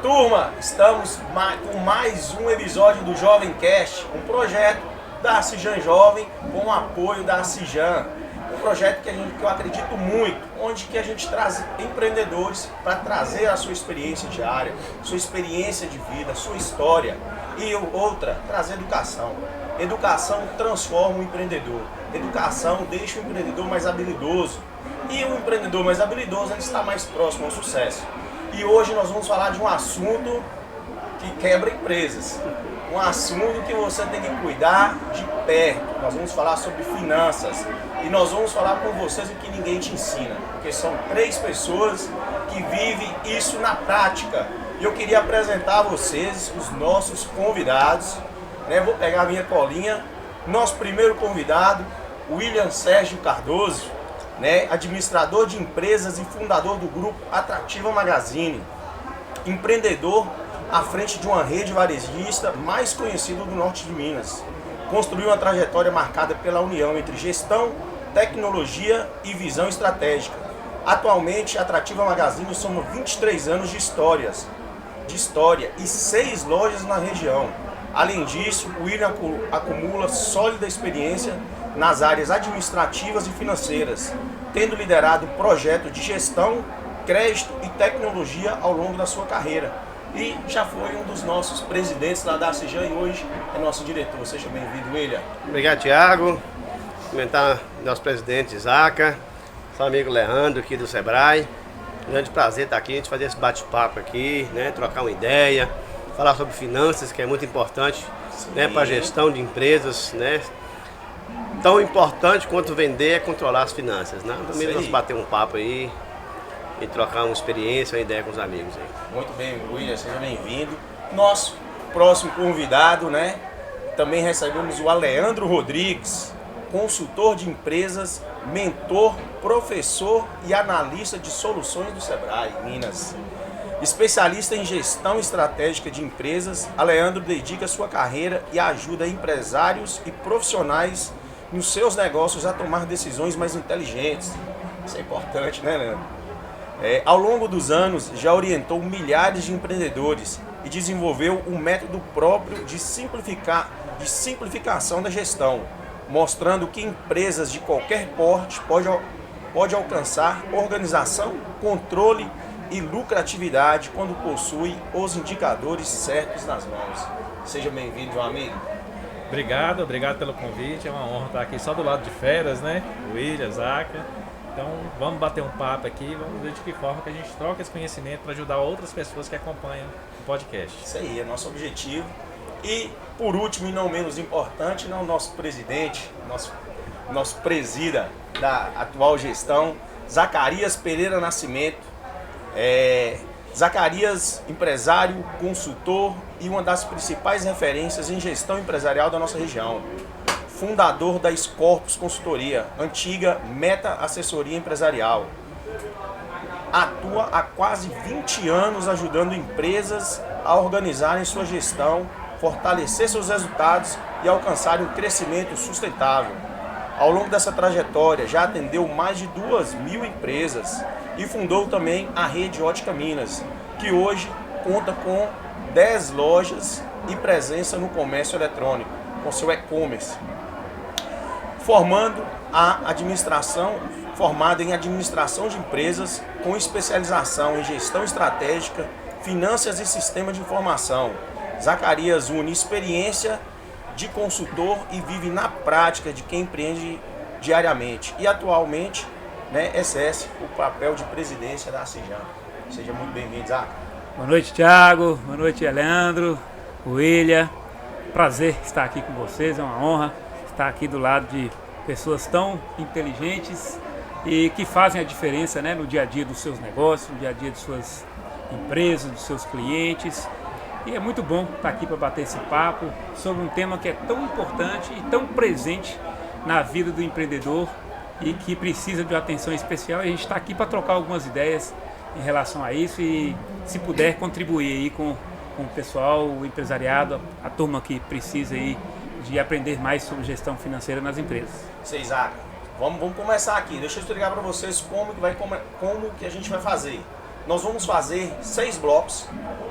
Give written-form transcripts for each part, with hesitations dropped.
turma, estamos com mais um episódio do Jovem Cast, um projeto da Cijan Jovem com o apoio da Cijan. Um projeto que eu acredito muito, onde que a gente traz empreendedores para trazer a sua experiência diária, sua experiência de vida, sua história. E outra, trazer educação. Educação transforma o empreendedor. Educação deixa o empreendedor mais habilidoso. E o empreendedor mais habilidoso ele está mais próximo ao sucesso. E hoje nós vamos falar de um assunto que quebra empresas. Um assunto que você tem que cuidar de perto. Nós vamos falar sobre finanças. E nós vamos falar com vocês o que ninguém te ensina. Porque são 3 pessoas que vivem isso na prática. E eu queria apresentar a vocês os nossos convidados. Vou pegar a minha colinha. Nosso primeiro convidado, William Sérgio Cardoso, administrador de empresas e fundador do grupo Atrativa Magazine. Empreendedor à frente de uma rede varejista mais conhecida do norte de Minas. Construiu uma trajetória marcada pela união entre gestão, tecnologia e visão estratégica. Atualmente, a Atrativa Magazine soma 23 anos de história e 6 lojas na região. Além disso, o William acumula sólida experiência nas áreas administrativas e financeiras, tendo liderado projetos de gestão, crédito e tecnologia ao longo da sua carreira. E já foi um dos nossos presidentes lá da Cijan e hoje é nosso diretor. Seja bem-vindo, William. Obrigado, Thiago. Comentar nosso presidente Zaca, seu amigo Leandro aqui do Sebrae. Grande prazer estar aqui, a gente fazer esse bate-papo aqui, trocar uma ideia, falar sobre finanças, que é muito importante para a gestão de empresas, Tão importante quanto vender é controlar as finanças, Também vamos bater um papo aí e trocar uma experiência, uma ideia com os amigos aí. Muito bem, William, seja bem-vindo. Nosso próximo convidado, também recebemos o Aleandro Rodrigues, consultor de empresas, mentor, professor e analista de soluções do Sebrae, Minas. Especialista em gestão estratégica de empresas, Aleandro dedica sua carreira e ajuda empresários e profissionais nos seus negócios a tomar decisões mais inteligentes. Isso é importante, Leandro? Ao longo dos anos, já orientou milhares de empreendedores e desenvolveu um método próprio de simplificação da gestão, mostrando que empresas de qualquer porte pode alcançar organização, controle e lucratividade quando possui os indicadores certos nas mãos. Seja bem-vindo, meu amigo. Obrigado pelo convite, é uma honra estar aqui só do lado de feras, William, Zaca. Então vamos bater um papo aqui, vamos ver de que forma que a gente troca esse conhecimento para ajudar outras pessoas que acompanham o podcast. Isso aí, é nosso objetivo. E por último e não menos importante, nosso presidente, nosso presida da atual gestão, Zacarias Pereira Nascimento. Zacarias, empresário, consultor e uma das principais referências em gestão empresarial da nossa região. Fundador da Scorpus Consultoria, antiga Meta Assessoria Empresarial. Atua há quase 20 anos ajudando empresas a organizarem sua gestão, fortalecer seus resultados e alcançarem um crescimento sustentável. Ao longo dessa trajetória, já atendeu mais de 2.000 empresas e fundou também a Rede Ótica Minas, que hoje conta com 10 lojas e presença no comércio eletrônico, com seu e-commerce. Formado em administração de empresas, com especialização em gestão estratégica, finanças e sistema de informação. Zacarias une experiência de consultor e vive na prática de quem empreende diariamente. E atualmente, exerce o papel de presidência da Cijan. Seja muito bem-vindo, Zaca. Boa noite, Thiago. Boa noite, Leandro, William. Prazer estar aqui com vocês, é uma honra estar aqui do lado de pessoas tão inteligentes e que fazem a diferença no dia a dia dos seus negócios, no dia a dia de suas empresas, dos seus clientes. E é muito bom estar aqui para bater esse papo sobre um tema que é tão importante e tão presente na vida do empreendedor e que precisa de uma atenção especial. E a gente está aqui para trocar algumas ideias em relação a isso e, se puder, contribuir aí com o pessoal, o empresariado, a turma que precisa aí de aprender mais sobre gestão financeira nas empresas. Vocês, Zaca, vamos começar aqui. Deixa eu explicar para vocês como que a gente vai fazer. nós vamos fazer 6 blocos.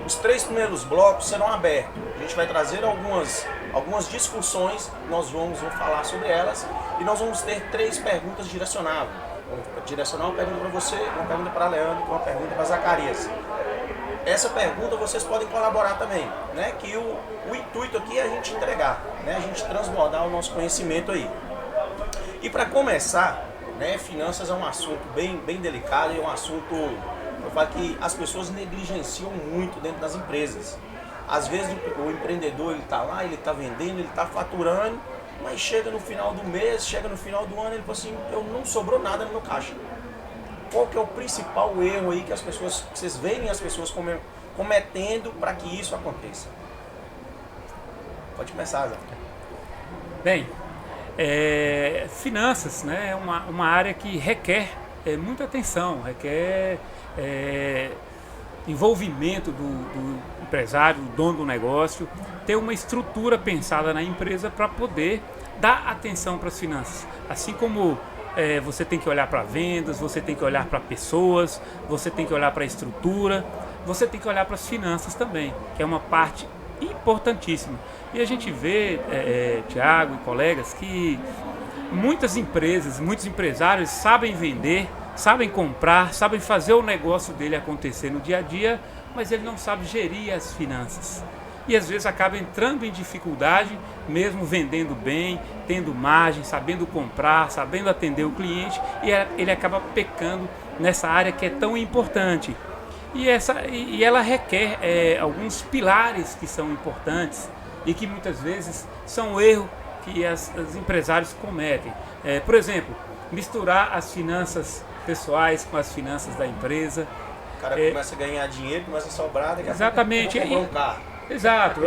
Os 3 primeiros blocos serão abertos. A gente vai trazer algumas discussões, nós vamos falar sobre elas e nós vamos ter 3 perguntas direcionáveis. Vou direcionar uma pergunta para você, uma pergunta para Leandro e uma pergunta para Zacarias. Essa pergunta vocês podem colaborar também, né? Que o intuito aqui é a gente entregar, né? A gente transbordar o nosso conhecimento aí. E para começar, né, finanças é um assunto bem delicado e é um assunto, eu falo que as pessoas negligenciam muito dentro das empresas. Às vezes o empreendedor ele está lá, ele está vendendo, ele está faturando, mas chega no final do mês, chega no final do ano, ele fala assim, eu não sobrou nada no meu caixa. Qual que é o principal erro aí que vocês veem as pessoas cometendo para que isso aconteça? Pode começar, Zé. Bem, finanças, né, é uma área que requer muita atenção, requer envolvimento do empresário, do dono do negócio, ter uma estrutura pensada na empresa para poder dar atenção para as finanças. Assim como você tem que olhar para vendas, você tem que olhar para pessoas, você tem que olhar para a estrutura, você tem que olhar para as finanças também, que é uma parte importantíssima. E a gente vê, Tiago e colegas, que muitas empresas, muitos empresários sabem vender, sabem comprar, sabem fazer o negócio dele acontecer no dia a dia, mas ele não sabe gerir as finanças. E às vezes acaba entrando em dificuldade, mesmo vendendo bem, tendo margem, sabendo comprar, sabendo atender o cliente, e ele acaba pecando nessa área que é tão importante. E ela requer alguns pilares que são importantes e que muitas vezes são erros que os empresários cometem. Por exemplo, misturar as finanças pessoais com as finanças da empresa. O cara começa a ganhar dinheiro, começa a sobrar, daqui a exatamente. pouco comprar um carro. Exato,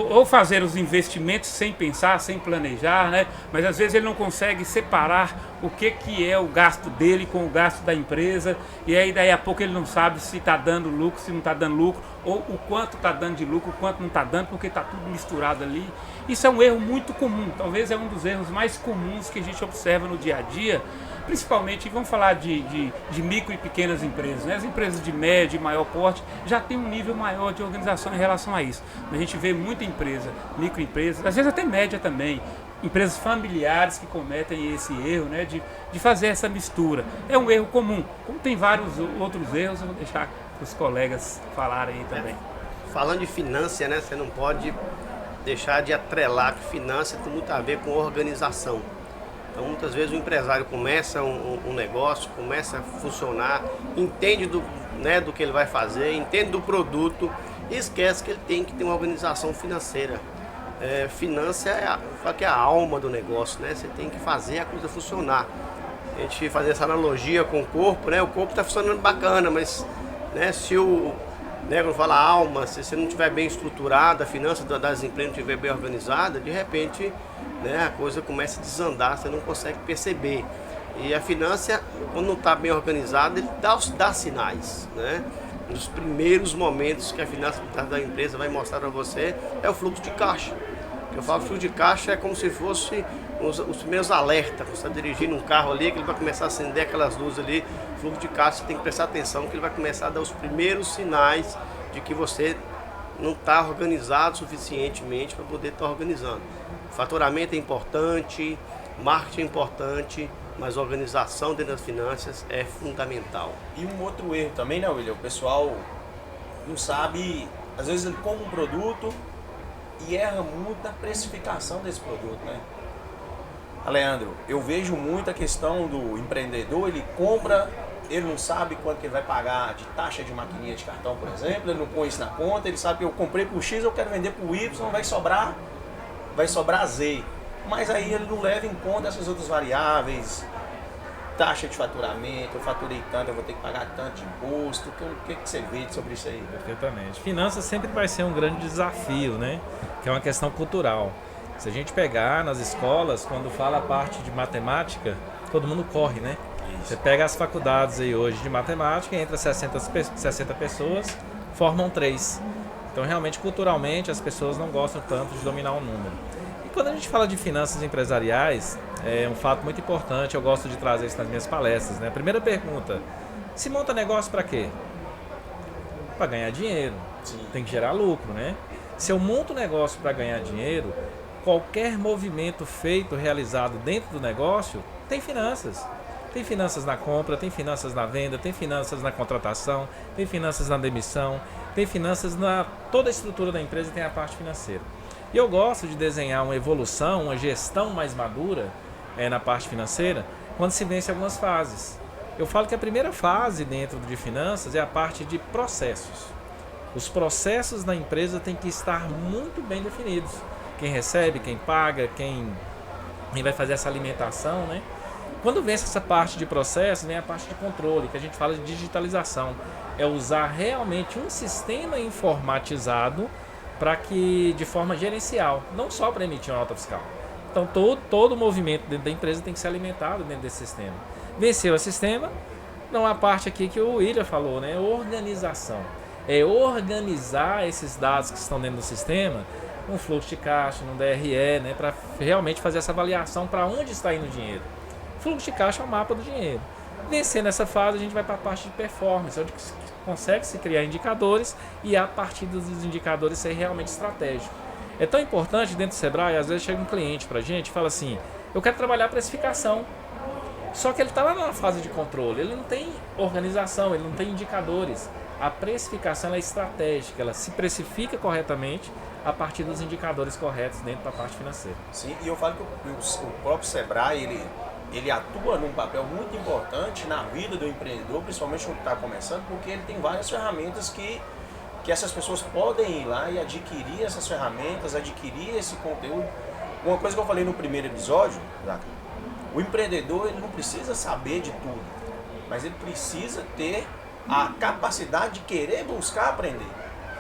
ou fazer os investimentos sem pensar, sem planejar, né? Mas às vezes ele não consegue separar o que é o gasto dele com o gasto da empresa, e aí daí a pouco ele não sabe se está dando lucro, se não está dando lucro, ou o quanto está dando de lucro, o quanto não está dando, porque está tudo misturado ali. Isso é um erro muito comum, talvez é um dos erros mais comuns que a gente observa no dia a dia, principalmente, vamos falar de micro e pequenas empresas, né? As empresas de médio e maior porte já têm um nível maior de organização em relação a isso. A gente vê muita empresa, microempresas, às vezes até média também, empresas familiares que cometem esse erro, né, de fazer essa mistura. É um erro comum, como tem vários outros erros, eu vou deixar os colegas falarem aí também. Falando de finança, né, você não pode deixar de atrelar que finança tem muito a ver com organização. Então, muitas vezes o empresário começa um negócio, começa a funcionar, entende do que ele vai fazer, entende do produto e esquece que ele tem que ter uma organização financeira. Finança é a alma do negócio, né? Você tem que fazer a coisa funcionar. A gente fazer essa analogia com o corpo, né? O corpo está funcionando bacana, mas né, se quando fala alma, se você não estiver bem estruturada, a finança das empresas não estiver bem organizada, de repente né, a coisa começa a desandar, você não consegue perceber. E a finança, quando não está bem organizada, ele dá sinais, né? Um dos primeiros momentos que a finança da empresa vai mostrar para você é o fluxo de caixa. Eu falo fluxo de caixa é como se fosse os primeiros alertas. Você está dirigindo um carro ali, que ele vai começar a acender aquelas luzes ali, fluxo de caixa, você tem que prestar atenção que ele vai começar a dar os primeiros sinais de que você não está organizado suficientemente para poder estar organizando. Faturamento é importante, marketing é importante, mas organização dentro das finanças é fundamental. E um outro erro também, né, William? O pessoal não sabe, às vezes ele compra um produto e erra muito a precificação desse produto, né? Leandro, eu vejo muito a questão do empreendedor, ele compra, ele não sabe quanto que ele vai pagar de taxa de maquininha de cartão, por exemplo, ele não põe isso na conta, ele sabe que eu comprei por X, eu quero vender por Y, vai sobrar Z. Mas aí ele não leva em conta essas outras variáveis, taxa de faturamento, eu faturei tanto, eu vou ter que pagar tanto de imposto, o que você vê sobre isso aí? Perfeitamente. Finanças sempre vai ser um grande desafio, né? Que é uma questão cultural. Se a gente pegar nas escolas, quando fala a parte de matemática, todo mundo corre, né? Isso. Você pega as faculdades aí hoje de matemática, entra 60 pessoas, formam 3. Então, realmente, culturalmente, as pessoas não gostam tanto de dominar um número. E quando a gente fala de finanças empresariais, é um fato muito importante, eu gosto de trazer isso nas minhas palestras, né? A primeira pergunta, se monta negócio para quê? para ganhar dinheiro, Sim. tem que gerar lucro, né? Se eu monto um negócio para ganhar dinheiro, qualquer movimento feito, realizado dentro do negócio, tem finanças. Tem finanças na compra, tem finanças na venda, tem finanças na contratação, tem finanças na demissão, tem finanças na toda a estrutura da empresa, tem a parte financeira. E eu gosto de desenhar uma evolução, uma gestão mais madura na parte financeira, quando se vence algumas fases. Eu falo que a primeira fase dentro de finanças é a parte de processos. Os processos da empresa têm que estar muito bem definidos. Quem recebe, quem paga, quem vai fazer essa alimentação, né? Quando vence essa parte de processo, vem a parte de controle, que a gente fala de digitalização. É usar realmente um sistema informatizado para que, de forma gerencial, não só para emitir uma nota fiscal. Então todo o movimento dentro da empresa tem que ser alimentado dentro desse sistema. Venceu o sistema, não há a parte aqui que o William falou, né? Organização. É organizar esses dados que estão dentro do sistema, um fluxo de caixa, num DRE, né? Para realmente fazer essa avaliação para onde está indo o dinheiro. Fluxo de caixa é o mapa do dinheiro. Vencendo essa fase, a gente vai para a parte de performance, onde consegue se criar indicadores e a partir dos indicadores ser realmente estratégico. É tão importante dentro do Sebrae, às vezes chega um cliente para a gente e fala assim, eu quero trabalhar a precificação. Só que ele está lá na fase de controle, ele não tem organização, ele não tem indicadores. A precificação é estratégica, ela se precifica corretamente a partir dos indicadores corretos dentro da parte financeira. Sim, e eu falo que o próprio Sebrae, ele atua num papel muito importante na vida do empreendedor, principalmente quando está começando, porque ele tem várias ferramentas que essas pessoas podem ir lá e adquirir essas ferramentas, adquirir esse conteúdo. Uma coisa que eu falei no primeiro episódio, o empreendedor ele não precisa saber de tudo, mas ele precisa ter a capacidade de querer buscar aprender.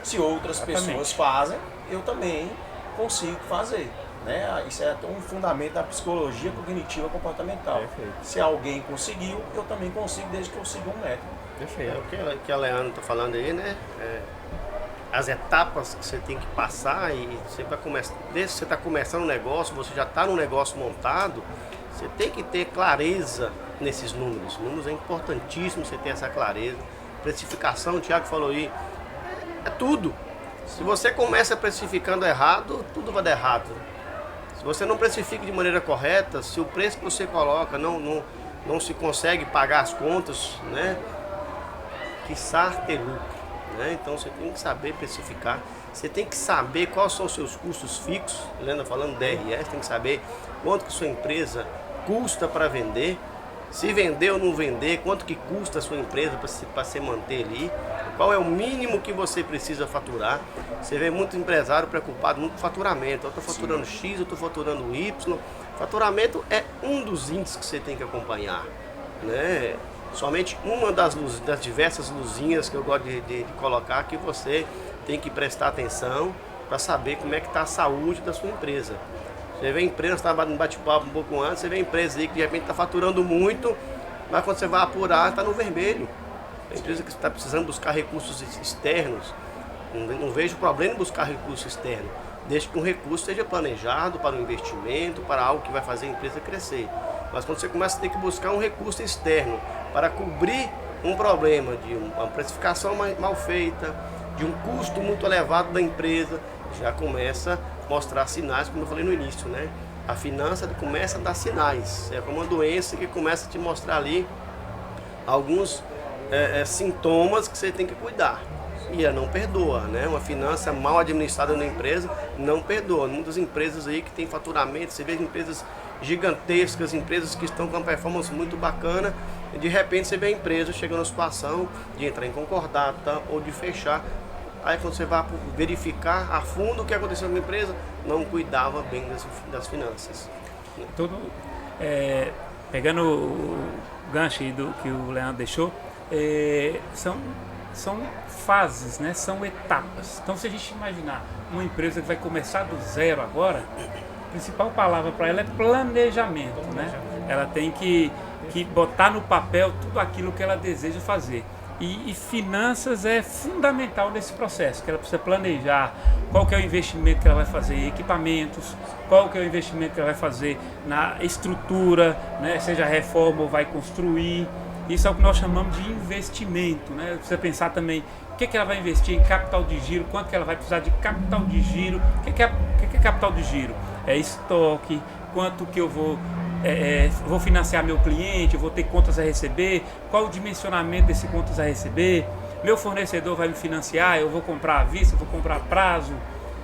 Se outras pessoas fazem, eu também consigo fazer. Né? Isso é um fundamento da psicologia cognitiva comportamental. Perfeito. Se alguém conseguiu, eu também consigo, desde que eu siga um método. Perfeito. O que a Leandro está falando aí, né? As etapas que você tem que passar e você vai começar, desde que você está começando um negócio, você já está no negócio montado, você tem que ter clareza nesses números. Números é importantíssimo você ter essa clareza. Precificação, o Thiago falou aí, é tudo. Se você começa precificando errado, tudo vai dar errado. Se você não precifica de maneira correta, se o preço que você coloca não se consegue pagar as contas, né? Quiçá ter lucro. Né? Então você tem que saber precificar, você tem que saber quais são os seus custos fixos, Helena falando DRS, tem que saber quanto que sua empresa custa para vender, se vender ou não vender, quanto que custa a sua empresa para se manter ali, qual é o mínimo que você precisa faturar. Você vê muito empresário preocupado muito com faturamento, eu estou faturando X, eu estou faturando Y, faturamento é um dos índices que você tem que acompanhar, né? Somente uma das diversas luzinhas que eu gosto de colocar que você tem que prestar atenção para saber como é que está a saúde da sua empresa. Você vê empresa, estava no bate-papo um pouco antes, você vê empresa aí que de repente está faturando muito, mas quando você vai apurar está no vermelho. A empresa que está precisando buscar recursos externos, não vejo problema em buscar recurso externo, desde que um recurso seja planejado para um investimento, para algo que vai fazer a empresa crescer. Mas quando você começa a ter que buscar um recurso externo para cobrir um problema de uma precificação mal feita, de um custo muito elevado da empresa, já começa a mostrar sinais, como eu falei no início, né? A finança começa a dar sinais, é como uma doença que começa a te mostrar ali alguns sintomas que você tem que cuidar. E ela não perdoa, né? Uma finança mal administrada na empresa não perdoa. Muitas empresas aí que tem faturamento, você vê empresas gigantescas, empresas que estão com uma performance muito bacana, e de repente você vê a empresa chegando na situação de entrar em concordata ou de fechar. Aí quando você vai verificar a fundo o que aconteceu com a empresa, não cuidava bem das finanças. Pegando o gancho aí do que o Leandro deixou, são fases, né? São etapas. Então se a gente imaginar uma empresa que vai começar do zero agora, a principal palavra para ela é planejamento, né? Ela tem que botar no papel tudo aquilo que ela deseja fazer. E finanças é fundamental nesse processo, que ela precisa planejar qual que é o investimento que ela vai fazer em equipamentos, qual que é o investimento que ela vai fazer na estrutura, né? Seja reforma ou vai construir. Isso é o que nós chamamos de investimento, né? Você pensar também o que ela vai investir em capital de giro, quanto que ela vai precisar de capital de giro. O que é capital de giro? É estoque, quanto que eu vou financiar meu cliente, eu vou ter contas a receber, qual o dimensionamento desse contas a receber, meu fornecedor vai me financiar, eu vou comprar à vista, eu vou comprar a prazo,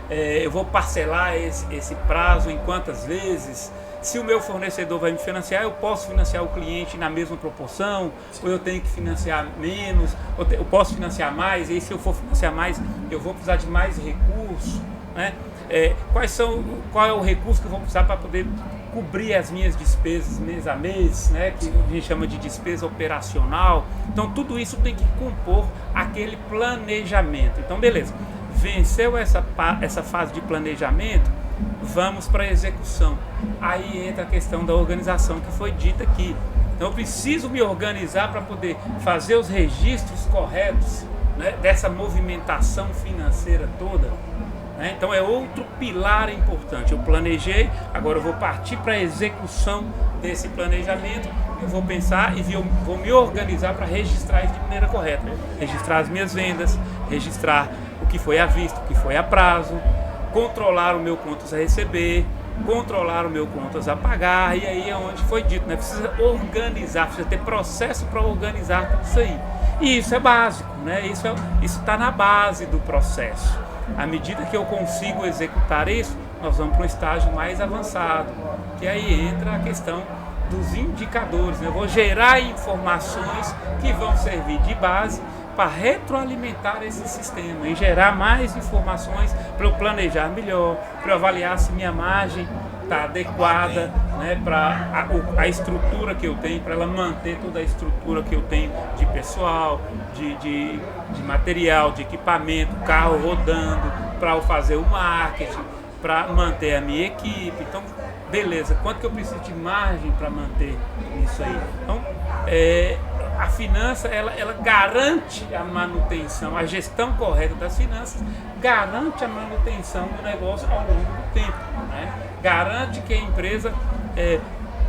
eu vou parcelar esse prazo em quantas vezes. Se o meu fornecedor vai me financiar, eu posso financiar o cliente na mesma proporção, ou eu tenho que financiar menos, eu posso financiar mais, e se eu for financiar mais, eu vou precisar de mais recursos, né? Qual é o recurso que eu vou precisar para poder cobrir as minhas despesas mês a mês, né? Que a gente chama de despesa operacional. Então tudo isso tem que compor aquele planejamento. Então beleza, venceu essa fase de planejamento, vamos para a execução. Aí entra a questão da organização que foi dita aqui. Então eu preciso me organizar para poder fazer os registros corretos, né, dessa movimentação financeira toda. Né? Então é outro pilar importante. Eu planejei, agora eu vou partir para a execução desse planejamento. Eu vou pensar e vou me organizar para registrar isso de maneira correta. Registrar as minhas vendas, registrar o que foi à vista, o que foi a prazo, controlar o meu contas a receber, controlar o meu contas a pagar, e aí é onde foi dito, né? Precisa organizar, precisa ter processo para organizar tudo isso aí. E isso é básico, né? Isso está na base do processo. À medida que eu consigo executar isso, nós vamos para um estágio mais avançado, que aí entra a questão dos indicadores, né? Eu vou gerar informações que vão servir de base para retroalimentar esse sistema e gerar mais informações para eu planejar melhor, para eu avaliar se minha margem está adequada, né, para a estrutura que eu tenho, para ela manter toda a estrutura que eu tenho de pessoal, de material, de equipamento, carro rodando, para eu fazer o marketing, para manter a minha equipe. Então, beleza, quanto que eu preciso de margem para manter isso aí? Então, a finança, ela garante a manutenção, a gestão correta das finanças garante a manutenção do negócio ao longo do tempo, né? Garante que a empresa,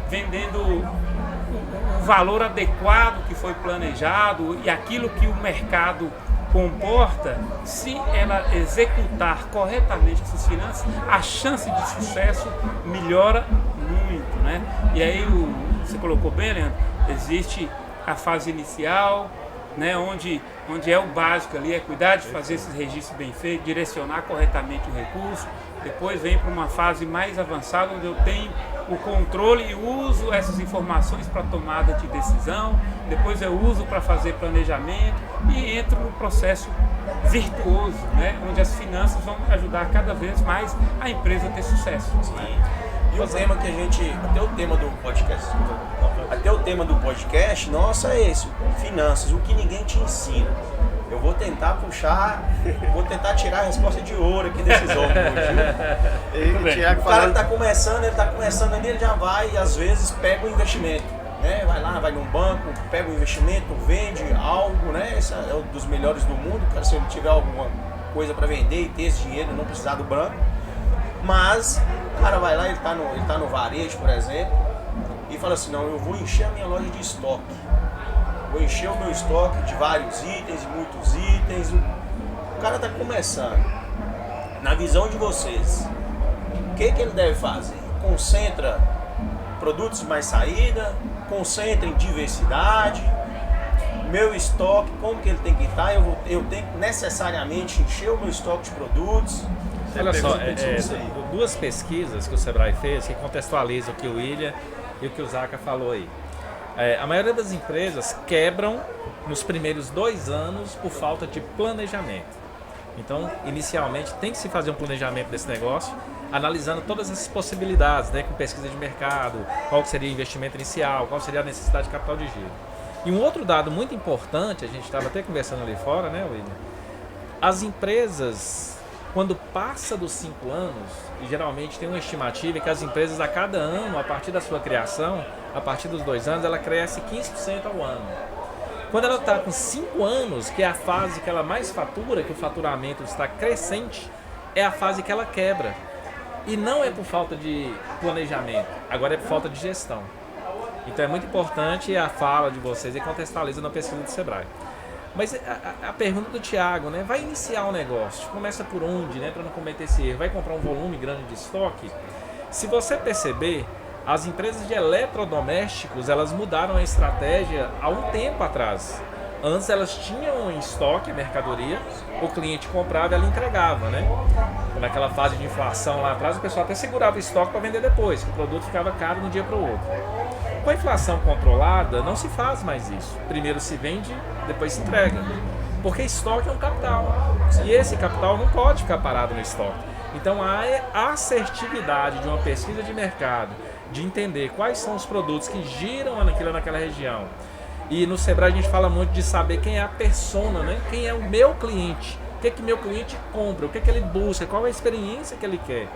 vendendo o valor adequado que foi planejado e aquilo que o mercado comporta, se ela executar corretamente essas finanças, a chance de sucesso melhora muito, né? E aí, você colocou bem, Leandro, existe a fase inicial, né, onde é o básico ali, é cuidar de fazer esses registros bem feitos, direcionar corretamente o recurso. Depois vem para uma fase mais avançada, onde eu tenho o controle e uso essas informações para tomada de decisão. Depois eu uso para fazer planejamento e entro no processo virtuoso, né, onde as finanças vão ajudar cada vez mais a empresa a ter sucesso. Sim. E o tema que a gente, até o tema do podcast, nossa, é esse, finanças, o que ninguém te ensina. Eu vou tentar tirar a resposta de ouro aqui desses homens hoje. O cara tá começando ali, ele já vai e às vezes pega o investimento, né? Vai num banco, pega o investimento, vende algo, né? Esse é um dos melhores do mundo, cara, se ele tiver alguma coisa para vender e ter esse dinheiro, não precisar do banco. Mas o cara vai lá, ele tá no varejo, por exemplo, e fala assim, não, eu vou encher a minha loja de estoque. Vou encher o meu estoque de vários itens, muitos itens. O cara tá começando. Na visão de vocês, o que ele deve fazer? Concentra produtos de mais saída, concentra em diversidade. Meu estoque, como que ele tem que estar? Eu tenho que necessariamente encher o meu estoque de produtos. Olha só, duas pesquisas que o Sebrae fez que contextualizam o que o William e o que o Zaca falou aí. A maioria das empresas quebram nos primeiros 2 anos por falta de planejamento. Então, inicialmente, tem que se fazer um planejamento desse negócio, analisando todas essas possibilidades, né, com pesquisa de mercado, qual seria o investimento inicial, qual seria a necessidade de capital de giro. E um outro dado muito importante, a gente estava até conversando ali fora, né, William? As empresas, quando passa dos 5 anos, e geralmente tem uma estimativa que as empresas a cada ano, a partir da sua criação, a partir dos 2 anos, ela cresce 15% ao ano. Quando ela está com 5 anos, que é a fase que ela mais fatura, que o faturamento está crescente, é a fase que ela quebra. E não é por falta de planejamento, agora é por falta de gestão. Então é muito importante a fala de vocês e contextualiza na pesquisa do Sebrae. Mas a pergunta do Thiago, né? Vai iniciar o negócio, começa por onde, né? Para não cometer esse erro, vai comprar um volume grande de estoque? Se você perceber, as empresas de eletrodomésticos, elas mudaram a estratégia há um tempo atrás. Antes elas tinham em estoque a mercadoria, o cliente comprava e ela entregava, né? Naquela fase de inflação lá atrás, o pessoal até segurava o estoque para vender depois, que o produto ficava caro de um dia para o outro. Com a inflação controlada, não se faz mais isso. Primeiro se vende, depois se entrega. Porque estoque é um capital. E esse capital não pode ficar parado no estoque. Então a assertividade de uma pesquisa de mercado, de entender quais são os produtos que giram naquela região. E no Sebrae a gente fala muito de saber quem é a persona, né? Quem é o meu cliente, o que meu cliente compra, o que ele busca, qual é a experiência que ele quer.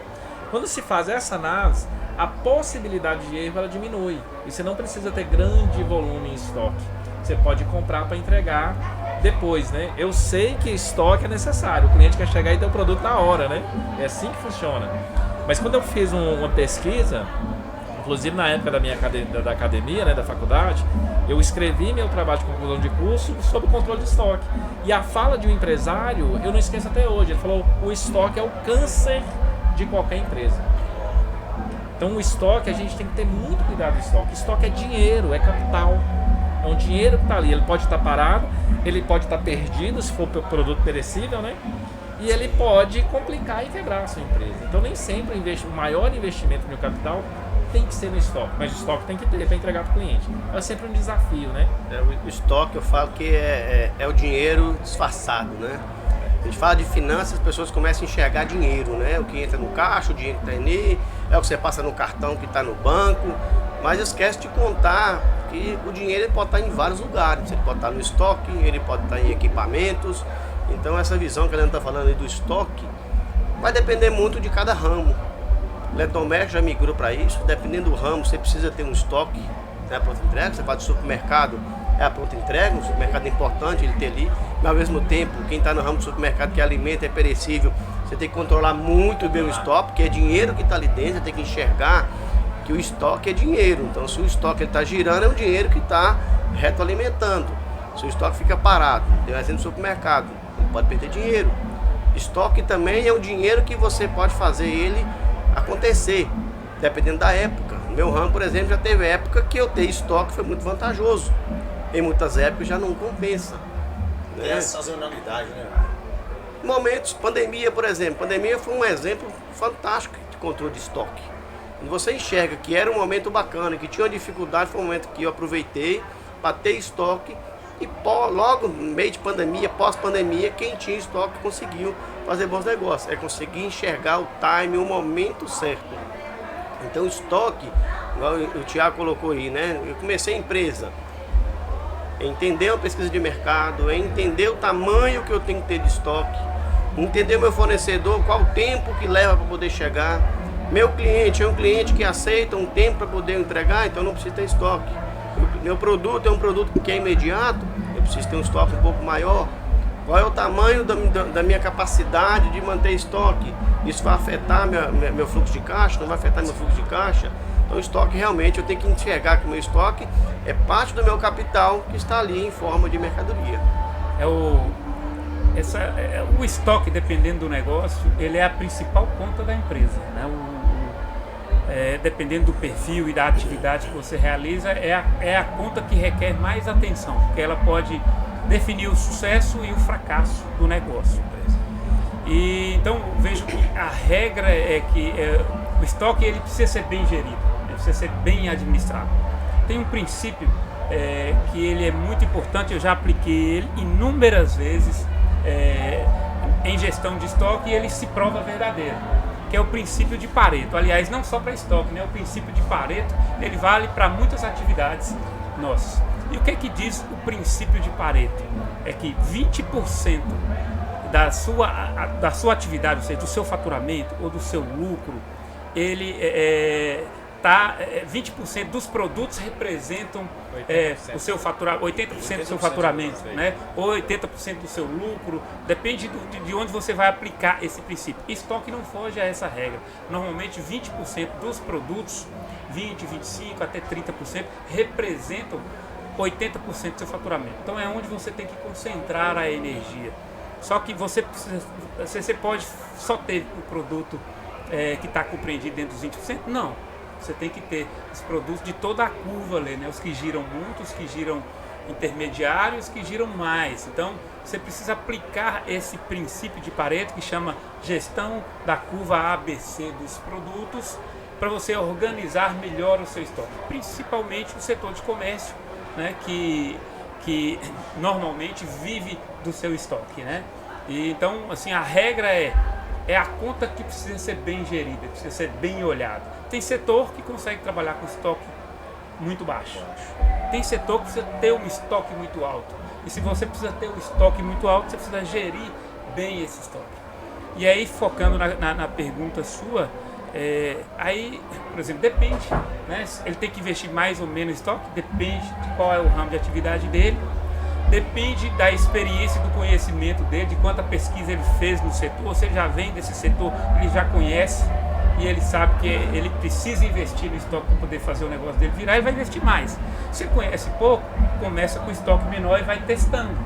Quando se faz essa análise, a possibilidade de erro ela diminui. E você não precisa ter grande volume em estoque. Você pode comprar para entregar depois, né? Eu sei que estoque é necessário, o cliente quer chegar e ter o produto na hora, né? É assim que funciona. Mas quando eu fiz uma pesquisa, inclusive na época da academia, né, da faculdade, eu escrevi meu trabalho de conclusão de curso sobre o controle de estoque. E a fala de um empresário, eu não esqueço até hoje, ele falou: o estoque é o câncer de qualquer empresa. Então o estoque, a gente tem que ter muito cuidado com o estoque. Estoque é dinheiro, é capital. É um dinheiro que está ali, ele pode estar parado, ele pode estar perdido se for produto perecível, né? E ele pode complicar e quebrar a sua empresa. Então nem sempre o maior investimento no capital tem que ser no estoque, mas o estoque tem que ter para entregar para o cliente. É sempre um desafio, né? O estoque, eu falo que é o dinheiro disfarçado, né? A gente fala de finanças, as pessoas começam a enxergar dinheiro, né? O que entra no caixa, o dinheiro que está ali, é o que você passa no cartão que está no banco, mas esquece de contar que o dinheiro ele pode estar em vários lugares. Ele pode estar no estoque, ele pode estar em equipamentos. Então essa visão que a gente está falando aí do estoque vai depender muito de cada ramo. O eletrodoméstico já migrou para isso, dependendo do ramo, você precisa ter um estoque, né, a pronta entrega. Você fala de supermercado, é a pronta entrega, o supermercado é importante ele ter ali, mas ao mesmo tempo, quem está no ramo do supermercado que alimenta é perecível, você tem que controlar muito bem o estoque, porque é dinheiro que está ali dentro, você tem que enxergar que o estoque é dinheiro. Então se o estoque está girando, é um dinheiro que está retroalimentando. Se o estoque fica parado, tem um exemplo do supermercado, ele pode perder dinheiro. Estoque também é um dinheiro que você pode fazer ele acontecer, dependendo da época. No meu ramo, por exemplo, já teve época que eu ter estoque foi muito vantajoso. Em muitas épocas já não compensa. Tem essa sazonalidade, né? Momentos, pandemia, por exemplo. Pandemia foi um exemplo fantástico de controle de estoque. Quando você enxerga que era um momento bacana, que tinha uma dificuldade, foi um momento que eu aproveitei para ter estoque. E logo no meio de pandemia, pós-pandemia, quem tinha estoque conseguiu fazer bons negócios. É conseguir enxergar o time, o momento certo. Então o estoque, igual o Thiago colocou aí, né? Eu comecei a empresa. É entender uma pesquisa de mercado, é entender o tamanho que eu tenho que ter de estoque, entender o meu fornecedor, qual o tempo que leva para poder chegar. Meu cliente é um cliente que aceita um tempo para poder entregar, então eu não preciso ter estoque. Meu produto é um produto que é imediato, eu preciso ter um estoque um pouco maior. Qual é o tamanho da minha capacidade de manter estoque? Isso vai afetar meu fluxo de caixa? Não vai afetar meu fluxo de caixa? Então o estoque realmente, eu tenho que enxergar que o meu estoque é parte do meu capital que está ali em forma de mercadoria. O estoque, dependendo do negócio, ele é a principal conta da empresa, né? Dependendo do perfil e da atividade que você realiza, é a conta que requer mais atenção, porque ela pode definir o sucesso e o fracasso do negócio. E então vejo que a regra é que o estoque ele precisa ser bem gerido, ele precisa ser bem administrado. Tem um princípio que ele é muito importante, eu já apliquei ele inúmeras vezes em gestão de estoque e ele se prova verdadeiro, que é o princípio de Pareto. Aliás, não só para estoque, né? O princípio de Pareto, ele vale para muitas atividades nossas. E o que é que diz o princípio de Pareto? É que 20% da sua atividade, ou seja, do seu faturamento ou do seu lucro, ele 20% dos produtos representam 80%. o seu faturamento, 80% do seu faturamento, né? Ou 80% do seu lucro, depende de onde você vai aplicar esse princípio. Estoque não foge a essa regra. Normalmente 20% dos produtos, 20, 25 até 30% representam 80% do seu faturamento. Então é onde você tem que concentrar a energia. Só que você pode só ter o produto que está compreendido dentro dos 20%? Não. Você tem que ter os produtos de toda a curva ali, né? Os que giram muito, os que giram intermediários, os que giram mais. Então, você precisa aplicar esse princípio de Pareto, que chama gestão da curva ABC dos produtos, para você organizar melhor o seu estoque. Principalmente no setor de comércio, né? Que normalmente vive do seu estoque, né? E, então, assim, a regra é a conta que precisa ser bem gerida, precisa ser bem olhada. Tem setor que consegue trabalhar com estoque muito baixo. Tem setor que precisa ter um estoque muito alto. E se você precisa ter um estoque muito alto, você precisa gerir bem esse estoque. E aí, focando na pergunta sua, aí, por exemplo, depende, né? Ele tem que investir mais ou menos em estoque, depende de qual é o ramo de atividade dele. Depende da experiência, do conhecimento dele, de quanta pesquisa ele fez no setor. Se ele já vem desse setor, ele já conhece e ele sabe que ele precisa investir no estoque para poder fazer o negócio dele virar, ele vai investir mais. Se ele conhece pouco, começa com estoque menor e vai testando,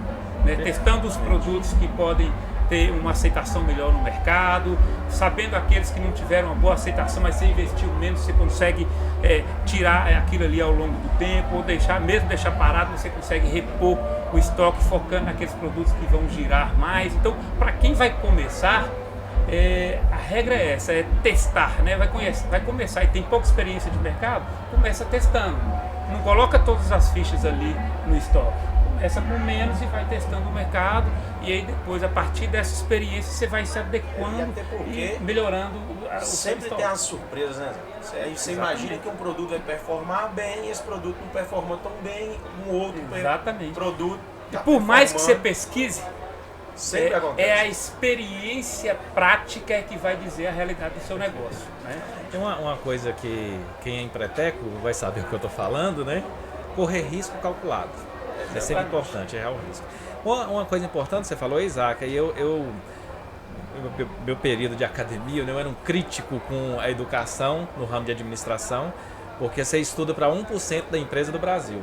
né? Testando os produtos que podem ter uma aceitação melhor no mercado, sabendo aqueles que não tiveram uma boa aceitação, mas você investiu menos, você consegue tirar aquilo ali ao longo do tempo, ou deixar parado, você consegue repor o estoque focando naqueles produtos que vão girar mais. Então, para quem vai começar, a regra é essa, é testar, né? Vai começar e tem pouca experiência de mercado, começa testando. Não coloca todas as fichas ali no estoque. Começa com menos e vai testando o mercado, e aí depois, a partir dessa experiência, você vai se adequando e melhorando o seu sempre estoque. tem as surpresas, né? Você imagina que um produto vai performar bem e esse produto não performou tão bem, um outro produto E por mais que você pesquise, sempre acontece. é a experiência prática que vai dizer a realidade do seu negócio, né? Tem uma coisa que quem é empreteco vai saber o que eu estou falando, né? Correr risco calculado. É sempre importante, é real risco. Uma coisa importante, você falou, Isaac, e meu período de academia, eu era um crítico com a educação no ramo de administração, porque você estuda para 1% da empresa do Brasil.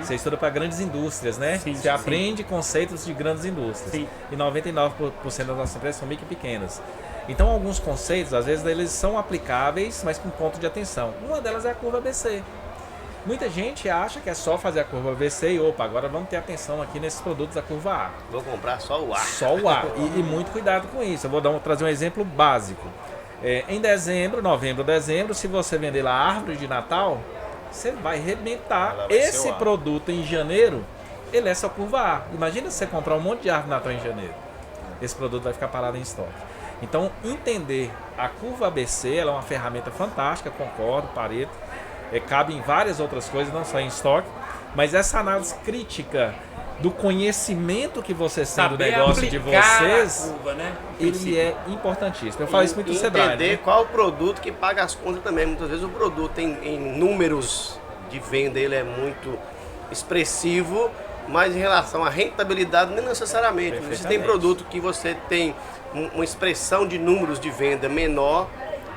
Você estuda para grandes indústrias, né? Você aprende conceitos de grandes indústrias. Sim. E 99% das nossas empresas são micro e pequenas. Então, alguns conceitos, às vezes, eles são aplicáveis, mas com ponto de atenção. Uma delas é a curva ABC. Muita gente acha que é só fazer a curva ABC e agora vamos ter atenção aqui nesses produtos da curva A. Vou comprar só o A. Só o A. E muito cuidado com isso. Eu vou trazer um exemplo básico. Em novembro, dezembro, se você vender lá a árvore de Natal, você vai arrebentar. Esse produto em janeiro, ele é só curva A. Imagina se você comprar um monte de árvore de Natal em janeiro. Esse produto vai ficar parado em estoque. Então, entender a curva ABC, ela é uma ferramenta fantástica, concordo, Pareto. Cabe em várias outras coisas, não só em estoque, mas essa análise crítica do conhecimento que vocês têm do negócio de vocês, curva, né? ele é importantíssimo. Eu falo isso muito do Sebrae. Entender, né, qual o produto que paga as contas também. Muitas vezes o produto em números de venda ele é muito expressivo, mas em relação à rentabilidade não necessariamente. Você tem produto que você tem uma expressão de números de venda menor,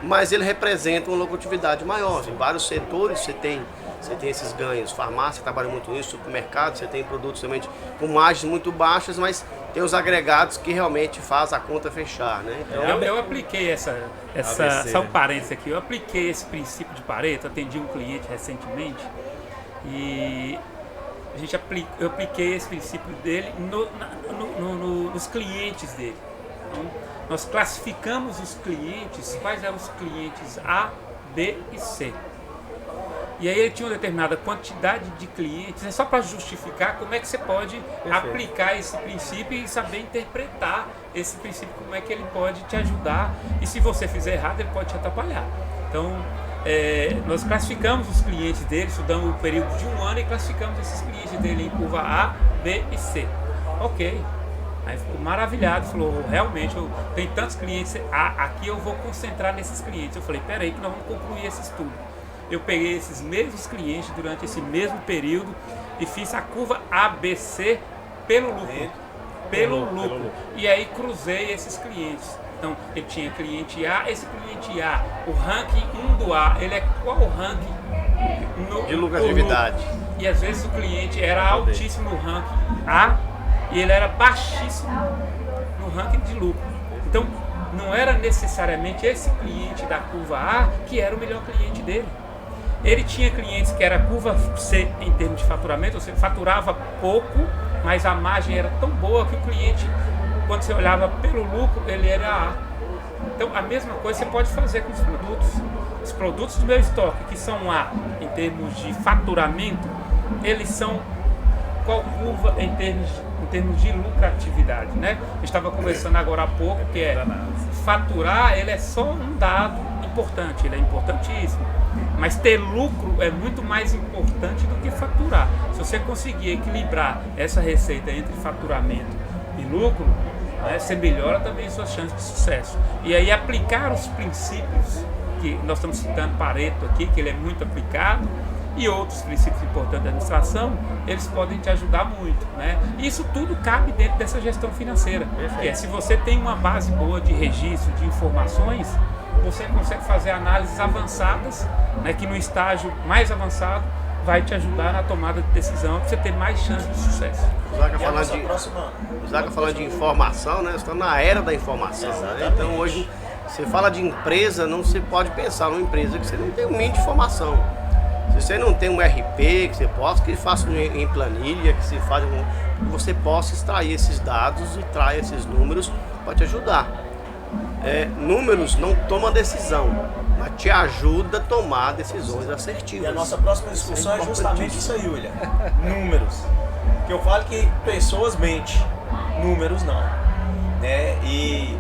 mas ele representa uma lucratividade maior. Em vários setores você tem esses ganhos. Farmácia trabalha muito nisso, supermercado, você tem produtos realmente com margens muito baixas, mas tem os agregados que realmente fazem a conta fechar, né? Então, eu apliquei só um parênteses aqui, eu apliquei esse princípio de Pareto, atendi um cliente recentemente e eu apliquei esse princípio dele nos clientes dele. Então, nós classificamos os clientes, quais eram os clientes A, B e C. E aí ele tinha uma determinada quantidade de clientes, é só para justificar como é que você pode aplicar esse princípio e saber interpretar esse princípio, como é que ele pode te ajudar e se você fizer errado ele pode te atrapalhar. Então, nós classificamos os clientes dele, estudamos o período de um ano e classificamos esses clientes dele em curva A, B e C. Ok. Aí ficou maravilhado, falou, realmente, eu tenho tantos clientes, aqui eu vou concentrar nesses clientes. Eu falei, peraí que nós vamos concluir esse estudo. eu peguei esses mesmos clientes durante esse mesmo período e fiz a curva ABC pelo lucro. Pelo lucro. E aí cruzei esses clientes. Então, ele tinha cliente A, esse cliente A, o ranking 1 do A, ele é qual o ranking? De lucratividade. E às vezes o cliente era altíssimo no ranking A e ele era baixíssimo no ranking de lucro. Então, não era necessariamente esse cliente da curva A que era o melhor cliente dele. Ele tinha clientes que era curva C em termos de faturamento, ou seja, faturava pouco, mas a margem era tão boa que o cliente, quando você olhava pelo lucro, ele era A. Então, a mesma coisa você pode fazer com os produtos. Os produtos do meu estoque, que são A em termos de faturamento, eles são qual curva em termos de lucratividade, né? Eu estava conversando agora há pouco que faturar, ele é só um dado importante, ele é importantíssimo. Mas ter lucro é muito mais importante do que faturar. Se você conseguir equilibrar essa receita entre faturamento e lucro, né, você melhora também suas chances de sucesso. E aí aplicar os princípios, que nós estamos citando Pareto aqui, que ele é muito aplicado, e outros princípios importantes da administração, eles podem te ajudar muito, né? Isso tudo cabe dentro dessa gestão financeira. Que é, se você tem uma base boa de registro, de informações, você consegue fazer análises avançadas, né, que no estágio mais avançado vai te ajudar na tomada de decisão para você ter mais chance de sucesso. O Zaca falando de informação, né? Estamos na era da informação, né? Então hoje você fala de empresa, não se pode pensar numa empresa que você não tem um mínimo de informação. Se você não tem um RP que você possa, que faça em planilha, que se faça, você possa extrair esses dados e trair esses números para te ajudar. Números não tomam decisão, mas te ajuda a tomar decisões assertivas. E a nossa próxima discussão é justamente isso aí, William. Números. Que eu falo que pessoas mentem, números não. Né? E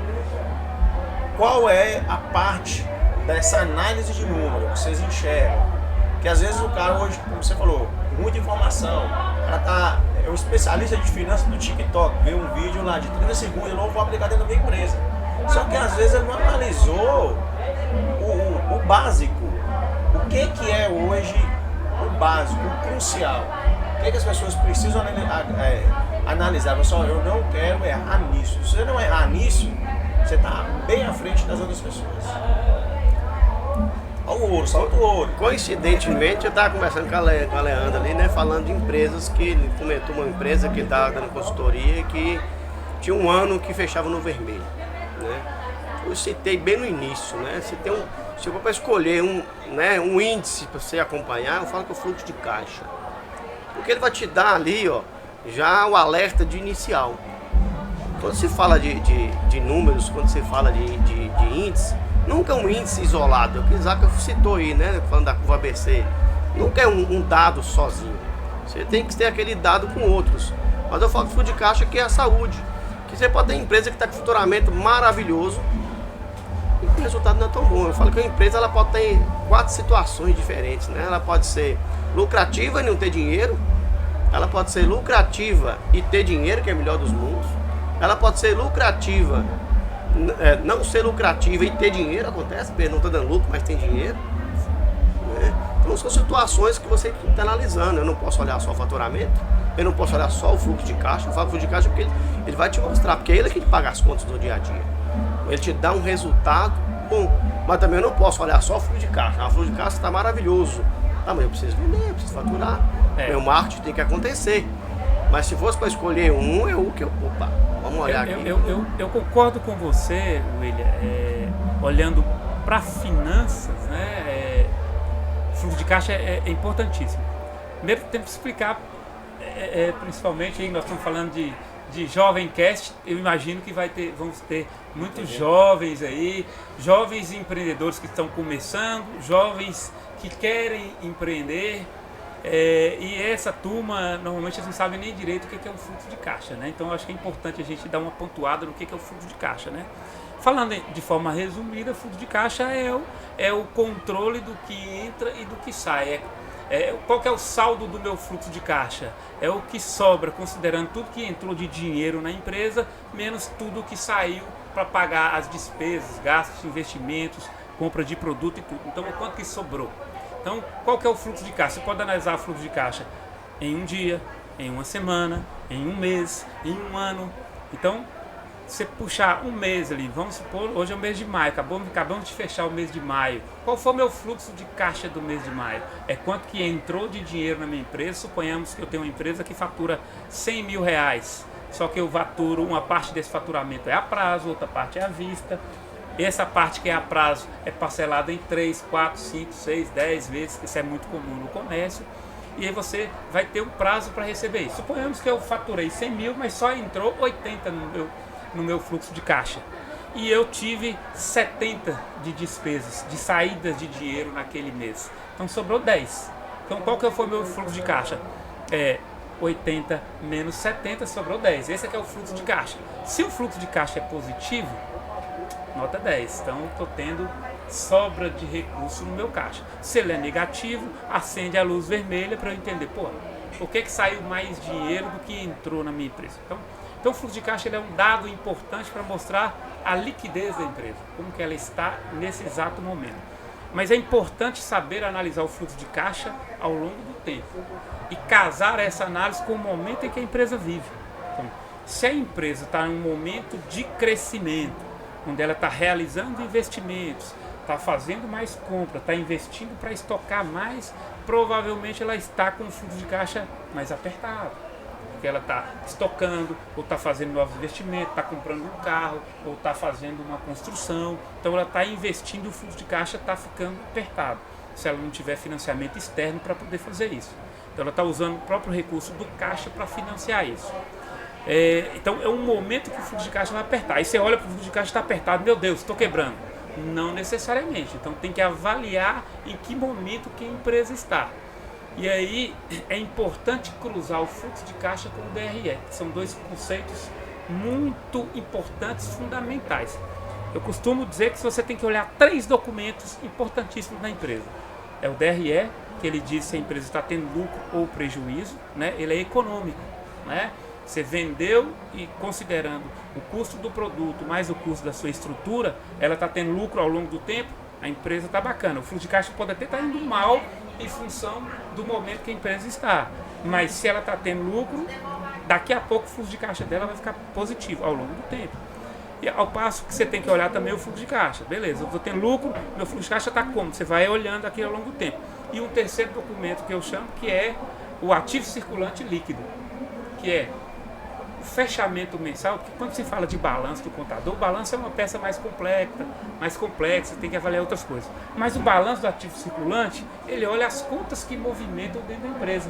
qual é a parte dessa análise de número que vocês enxergam? Que às vezes o cara hoje, como você falou, muita informação, o cara é um especialista de finanças do TikTok, vê um vídeo lá de 30 segundos, eu não vou aplicar dentro da minha empresa. Só que às vezes ele não analisou o básico. O que é hoje o básico, o crucial? O que as pessoas precisam analisar? Pessoal, eu não quero errar nisso. Se você não errar nisso, você está bem à frente das outras pessoas. Olha o ouro, solta o ouro. Coincidentemente, eu estava conversando com a Leandra ali, né? Falando de empresas que ele comentou uma empresa que estava dando consultoria que tinha um ano que fechava no vermelho, né? Eu citei bem no início, né? Se eu for para escolher um índice para você acompanhar, eu falo que é o fluxo de caixa. Porque ele vai te dar ali, ó, já o alerta de inicial. Quando se fala de números, quando se fala de índice, nunca é um índice isolado. O que o Zaca citou aí, né? Falando da curva ABC. Nunca é um dado sozinho. Você tem que ter aquele dado com outros. Mas eu falo que o fluxo de caixa que é a saúde. Que você pode ter empresa que está com faturamento maravilhoso e o resultado não é tão bom. Eu falo que a empresa ela pode ter 4 situações diferentes, né? Ela pode ser lucrativa e não ter dinheiro. Ela pode ser lucrativa e ter dinheiro, que é o melhor dos mundos. Ela pode ser lucrativa, não ser lucrativa e ter dinheiro, acontece, porque não está dando lucro, mas tem dinheiro, né? Então são situações que você está analisando. Eu não posso olhar só o faturamento, eu não posso olhar só o fluxo de caixa. Eu falo fluxo de caixa porque ele vai te mostrar, porque é ele que te paga as contas do dia a dia. Ele te dá um resultado bom, mas também eu não posso olhar só o fluxo de caixa. O fluxo de caixa está maravilhoso, mas eu preciso vender, eu preciso faturar, meu marketing tem que acontecer. Mas se fosse para escolher um, é o que opa, vamos olhar aqui. Eu concordo com você, William, olhando para finanças, né? Fluxo de caixa é importantíssimo. Primeiro temos que explicar, principalmente aí nós estamos falando de Jovem Cast. Eu imagino que vamos ter muitos jovens aí, jovens empreendedores que estão começando, jovens que querem empreender. E essa turma, normalmente eles não sabem nem direito o que é um fluxo de caixa, né? Então eu acho que é importante a gente dar uma pontuada no que é o fluxo de caixa, né? Falando de forma resumida, fluxo de caixa é o controle do que entra e do que sai. Qual que é o saldo do meu fluxo de caixa? É o que sobra, considerando tudo que entrou de dinheiro na empresa, menos tudo que saiu para pagar as despesas, gastos, investimentos, compra de produto e tudo. Então, o quanto que sobrou? Então, qual que é o fluxo de caixa? Você pode analisar o fluxo de caixa em um dia, em uma semana, em um mês, em um ano. Então, você puxar um mês ali, vamos supor, hoje é o mês de maio, acabamos de fechar o mês de maio. Qual foi o meu fluxo de caixa do mês de maio? É quanto que entrou de dinheiro na minha empresa. Suponhamos que eu tenho uma empresa que fatura 100 mil reais, só que eu faturo, uma parte desse faturamento é a prazo, outra parte é à vista. Essa parte que é a prazo é parcelada em 3, 4, 5, 6, 10 vezes, isso é muito comum no comércio. E aí você vai ter um prazo para receber isso. Suponhamos que eu faturei 100 mil, mas só entrou 80 no meu fluxo de caixa. E eu tive 70 de despesas, de saídas de dinheiro naquele mês. Então sobrou 10. Então qual que foi o meu fluxo de caixa? 80 menos 70, sobrou 10. Esse aqui é o fluxo de caixa. Se o fluxo de caixa é positivo, nota 10. Então estou tendo sobra de recurso no meu caixa. Se ele é negativo, acende a luz vermelha para eu entender, por que saiu mais dinheiro do que entrou na minha empresa? Então o fluxo de caixa ele é um dado importante para mostrar a liquidez da empresa, como que ela está nesse exato momento. Mas é importante saber analisar o fluxo de caixa ao longo do tempo e casar essa análise com o momento em que a empresa vive. Então, se a empresa está em um momento de crescimento, onde ela está realizando investimentos, está fazendo mais compra, está investindo para estocar mais, provavelmente ela está com o fluxo de caixa mais apertado. Porque ela está estocando, ou está fazendo novos investimentos, está comprando um carro, ou está fazendo uma construção. Então ela está investindo e o fluxo de caixa está ficando apertado, se ela não tiver financiamento externo para poder fazer isso. Então ela está usando o próprio recurso do caixa para financiar isso. Então é um momento que o fluxo de caixa vai apertar. Aí você olha para o fluxo de caixa, está apertado, meu Deus, estou quebrando. Não necessariamente. Então tem que avaliar em que momento que a empresa está. E aí é importante cruzar o fluxo de caixa com o DRE, que são dois conceitos muito importantes, fundamentais. Eu costumo dizer que você tem que olhar 3 documentos importantíssimos na empresa. É o DRE, que ele diz se a empresa está tendo lucro ou prejuízo, né? Ele é econômico, né? Você vendeu e considerando o custo do produto mais o custo da sua estrutura, ela está tendo lucro ao longo do tempo, a empresa está bacana. O fluxo de caixa pode até estar indo mal em função do momento que a empresa está. Mas se ela está tendo lucro, daqui a pouco o fluxo de caixa dela vai ficar positivo ao longo do tempo. E ao passo que você tem que olhar também o fluxo de caixa. Beleza, eu estou tendo lucro, meu fluxo de caixa está como? Você vai olhando aqui ao longo do tempo. E um terceiro documento que eu chamo que é o ativo circulante líquido, que é o fechamento mensal, porque quando se fala de balanço do contador, o balanço é uma peça mais complexa, tem que avaliar outras coisas. Mas o balanço do ativo circulante, ele olha as contas que movimentam dentro da empresa.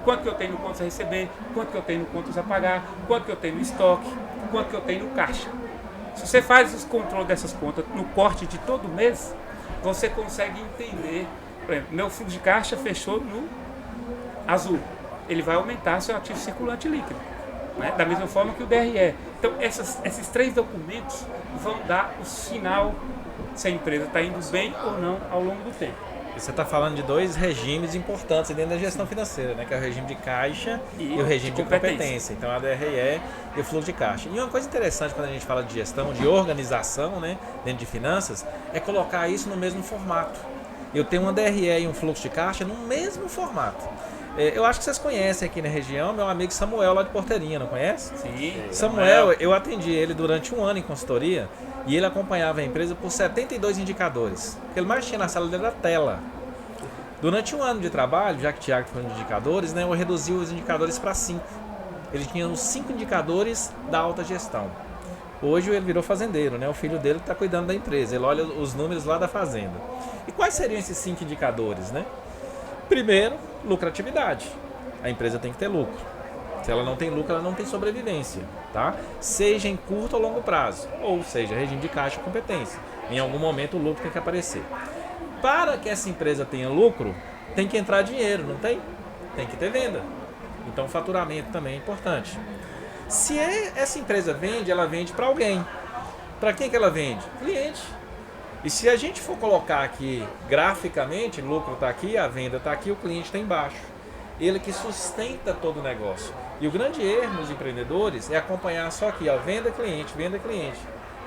Quanto que eu tenho no contas a receber, quanto que eu tenho no contas a pagar, quanto que eu tenho no estoque, quanto que eu tenho no caixa. Se você faz os controles dessas contas no corte de todo mês, você consegue entender, por exemplo, meu fluxo de caixa fechou no azul, ele vai aumentar seu ativo circulante líquido. Né? Da mesma forma que o DRE. Então esses 3 documentos vão dar o sinal se a empresa está indo bem ou não ao longo do tempo. E você está falando de 2 regimes importantes dentro da gestão financeira, né? Que é o regime de caixa e o regime de competência. Então a DRE e o fluxo de caixa. E uma coisa interessante quando a gente fala de gestão, de organização, né? Dentro de finanças, é colocar isso no mesmo formato. Eu tenho uma DRE e um fluxo de caixa no mesmo formato. Eu acho que vocês conhecem aqui na região meu amigo Samuel lá de Porteirinha, não conhece? Sim. Samuel, eu atendi ele durante 1 ano em consultoria e ele acompanhava a empresa por 72 indicadores. O que ele mais tinha na sala dele era tela. Durante 1 ano de trabalho, já que o Thiago foi de indicadores, né, eu reduzi os indicadores para 5. Ele tinha os 5 indicadores da alta gestão. Hoje ele virou fazendeiro, né? O filho dele está cuidando da empresa, ele olha os números lá da fazenda. E quais seriam esses 5 indicadores, né? Primeiro, lucratividade. A empresa tem que ter lucro. Se ela não tem lucro, ela não tem sobrevivência, tá? Seja em curto ou longo prazo, ou seja, regime de caixa ou competência. Em algum momento o lucro tem que aparecer. Para que essa empresa tenha lucro, tem que entrar dinheiro, não tem? Tem que ter venda. Então o faturamento também é importante. Se essa empresa vende, ela vende para alguém. Para quem que ela vende? Cliente. E se a gente for colocar aqui graficamente, o lucro está aqui, a venda está aqui, o cliente está embaixo. Ele que sustenta todo o negócio. E o grande erro dos empreendedores é acompanhar só aqui, ó, venda cliente, venda cliente.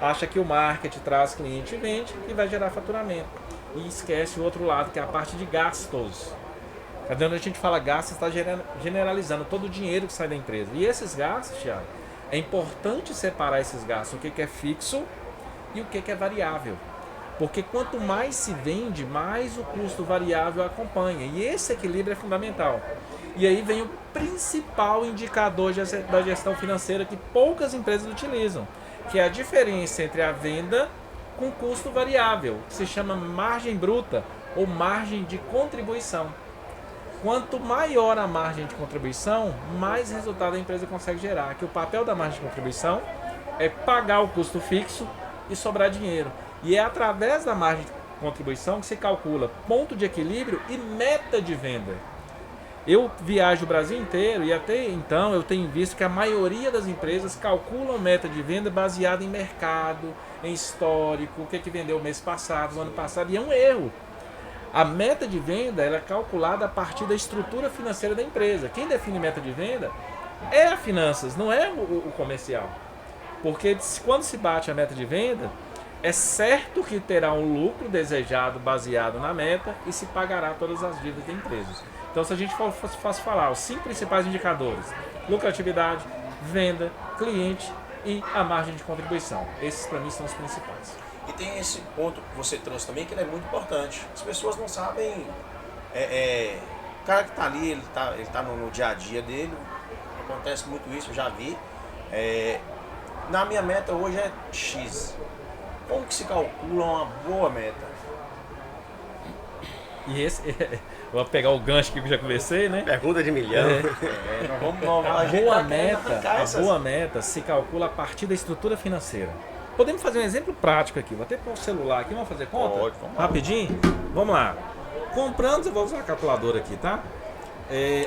Acha que o marketing traz cliente e vende e vai gerar faturamento. e esquece o outro lado, que é a parte de gastos. Quando a gente fala gastos, está generalizando todo o dinheiro que sai da empresa. E esses gastos, Thiago, é importante separar esses gastos, o que é fixo e o que é variável. Porque quanto mais se vende, mais o custo variável acompanha. E esse equilíbrio é fundamental. E aí vem o principal indicador da gestão financeira que poucas empresas utilizam, que é a diferença entre a venda com custo variável, que se chama margem bruta ou margem de contribuição. Quanto maior a margem de contribuição, mais resultado a empresa consegue gerar. Que o papel da margem de contribuição é pagar o custo fixo e sobrar dinheiro. E é através da margem de contribuição que se calcula ponto de equilíbrio e meta de venda. Eu viajo o Brasil inteiro e até então eu tenho visto que a maioria das empresas calculam meta de venda baseada em mercado, em histórico, o que vendeu o mês passado, o ano passado, e é um erro. A meta de venda ela é calculada a partir da estrutura financeira da empresa. Quem define meta de venda é a finanças, não é o comercial. Porque quando se bate a meta de venda, é certo que terá um lucro desejado baseado na meta e se pagará todas as dívidas da empresa. Então, se a gente fosse falar os 5 principais indicadores: lucratividade, venda, cliente e a margem de contribuição. Esses, para mim, são os principais. E tem esse ponto que você trouxe também, que ele é muito importante. As pessoas não sabem... o cara que está ali, ele tá no dia a dia dele, acontece muito isso, eu já vi. Na minha meta hoje é X. Como que se calcula uma boa meta? E esse... Vou pegar o gancho que eu já conversei, né? Pergunta de milhão. A boa meta se calcula a partir da estrutura financeira. Podemos fazer um exemplo prático aqui. Vou até pôr o celular aqui, vamos fazer conta? Pode, vamos lá. Rapidinho? Vamos lá. Comprando, eu vou usar a calculadora aqui, tá?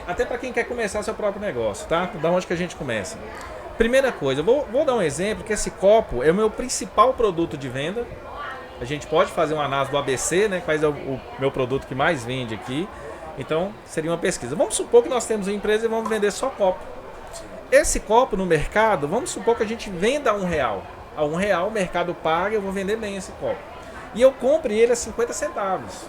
Até para quem quer começar seu próprio negócio, tá? Da onde que a gente começa? Primeira coisa, eu vou dar um exemplo, que esse copo é o meu principal produto de venda. A gente pode fazer uma análise do ABC, né? Qual é o meu produto que mais vende aqui. Então, seria uma pesquisa. Vamos supor que nós temos uma empresa e vamos vender só copo. Esse copo no mercado, vamos supor que a gente venda a R$1. A R$1 o mercado paga, eu vou vender bem esse copo. E eu compro ele a 50 centavos.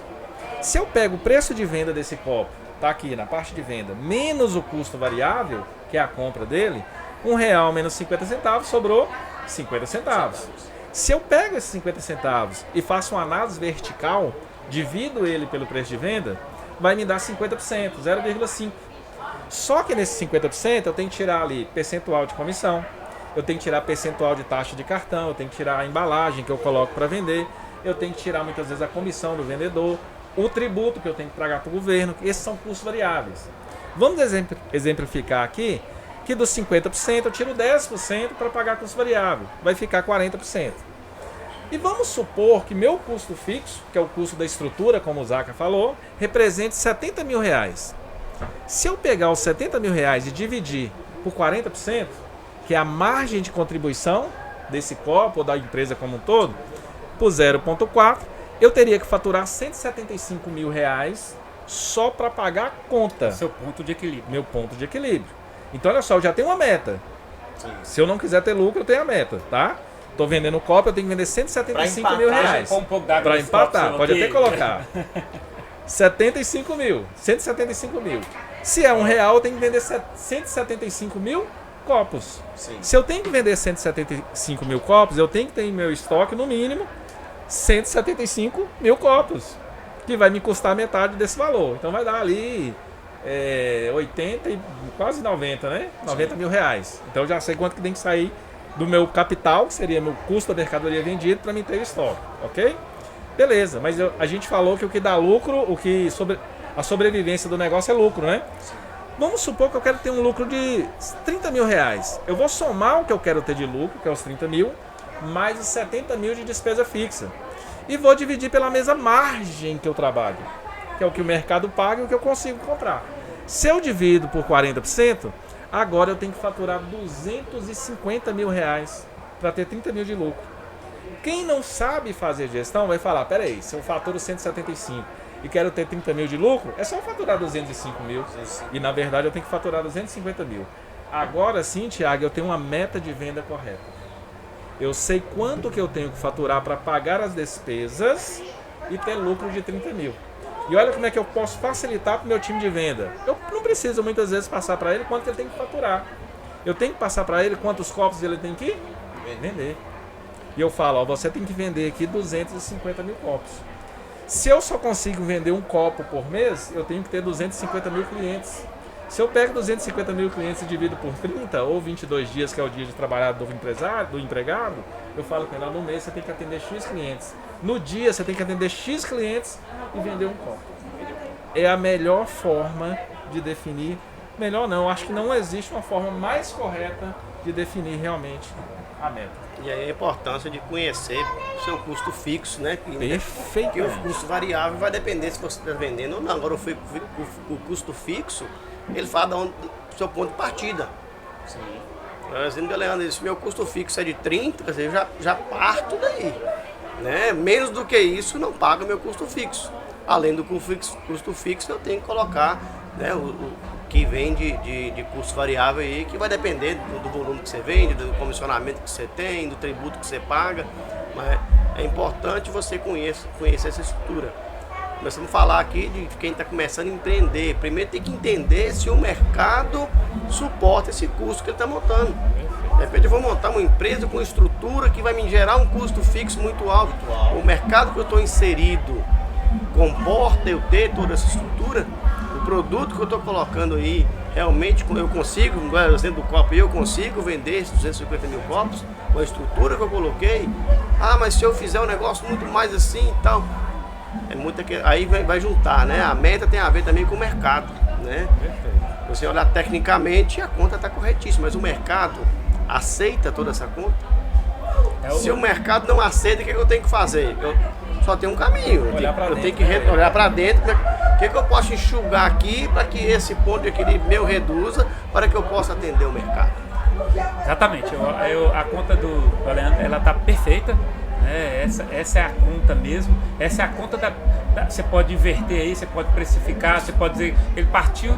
Se eu pego o preço de venda desse copo, tá aqui na parte de venda, menos o custo variável, que é a compra dele, R$1 menos 50 centavos, sobrou 50 centavos. Se eu pego esses 50 centavos e faço uma análise vertical, divido ele pelo preço de venda, vai me dar 50%, 0,5%. Só que nesses 50% eu tenho que tirar ali percentual de comissão, eu tenho que tirar percentual de taxa de cartão, eu tenho que tirar a embalagem que eu coloco para vender, eu tenho que tirar muitas vezes a comissão do vendedor, o tributo que eu tenho que pagar para o governo. Esses são custos variáveis. Vamos exemplificar aqui que dos 50% eu tiro 10% para pagar custo variável, vai ficar 40%. E vamos supor que meu custo fixo, que é o custo da estrutura, como o Zaca falou, represente R$70 mil. Se eu pegar os R$70 mil e dividir por 40%, que é a margem de contribuição desse copo ou da empresa como um todo, por 0,4, eu teria que faturar R$175 mil só para pagar a conta. Seu ponto de equilíbrio. Meu ponto de equilíbrio. Então, olha só, eu já tenho uma meta. Sim. Se eu não quiser ter lucro, eu tenho a meta, tá? Tô vendendo copo, eu tenho que vender R$175 mil. Para empatar, pode até colocar. 75 mil, 175 mil. Se é R$1, eu tenho que vender 175 mil copos. Sim. Se eu tenho que vender 175 mil copos, eu tenho que ter em meu estoque, no mínimo, 175 mil copos, que vai me custar metade desse valor. Então vai dar ali 80 e quase 90, né? 90 mil reais. Então eu já sei quanto que tem que sair do meu capital, que seria meu custo da mercadoria vendida, para mim ter o estoque, ok? Beleza, mas a gente falou que o que dá lucro, a sobrevivência do negócio é lucro, né? Vamos supor que eu quero ter um lucro de 30 mil reais. Eu vou somar o que eu quero ter de lucro, que é os 30 mil, mais os 70 mil de despesa fixa. E vou dividir pela mesma margem que eu trabalho, que é o que o mercado paga e o que eu consigo comprar. Se eu divido por 40%, agora eu tenho que faturar 250 mil reais para ter 30 mil de lucro. Quem não sabe fazer gestão vai falar, peraí, se eu faturo 175 e quero ter 30 mil de lucro, é só faturar 205 mil. E na verdade eu tenho que faturar 250 mil. Agora sim, Thiago, eu tenho uma meta de venda correta. Eu sei quanto que eu tenho que faturar para pagar as despesas e ter lucro de 30 mil. E olha como é que eu posso facilitar para o meu time de venda. Eu não preciso muitas vezes passar para ele quanto ele tem que faturar. Eu tenho que passar para ele quantos copos ele tem que vender. E eu falo, ó, você tem que vender aqui 250 mil copos. Se eu só consigo vender um copo por mês, eu tenho que ter 250 mil clientes. Se eu pego 250 mil clientes e divido por 30 ou 22 dias, que é o dia de trabalhar do empresário, do empregado, eu falo com ele, no mês você tem que atender X clientes. No dia você tem que atender X clientes e vender um copo. É a melhor forma de definir. Melhor não, acho que não existe uma forma mais correta de definir realmente a meta. E aí a importância de conhecer o seu custo fixo, né? Perfeito. Porque o custo variável vai depender se você está vendendo ou não. Agora o custo fixo, ele fala do seu ponto de partida. Sim. Por exemplo, Leandro, se meu custo fixo é de 30, quer dizer, eu já parto daí. Né? Menos do que isso, não paga meu custo fixo. Além do custo fixo, eu tenho que colocar, né, o que vem de custo variável aí, que vai depender do volume que você vende, do comissionamento que você tem, do tributo que você paga. Mas é importante você conhecer essa estrutura. Nós vamos falar aqui de quem está começando a empreender. Primeiro tem que entender se o mercado suporta esse custo que ele está montando. De repente eu vou montar uma empresa com estrutura que vai me gerar um custo fixo muito alto. O mercado que eu estou inserido comporta eu ter toda essa estrutura? O produto que eu estou colocando aí, realmente eu consigo, no exemplo do copo, eu consigo vender esses 250 mil copos com a estrutura que eu coloquei? Ah, mas se eu fizer um negócio muito mais assim e tal... Aí vai juntar, né? A meta tem a ver também com o mercado, né? Perfeito. Você olhar tecnicamente, a conta está corretíssima, mas o mercado aceita toda essa conta? Se o mercado não aceita, o que eu tenho que fazer? Eu só tenho um caminho. Eu tenho que olhar para dentro. O que eu posso enxugar aqui para que esse ponto de equilíbrio meu reduza, para que eu possa atender o mercado? Exatamente. A conta do Leandro, ela está perfeita. Essa é a conta mesmo. Essa é a conta você pode inverter aí, você pode precificar, você pode dizer, ele partiu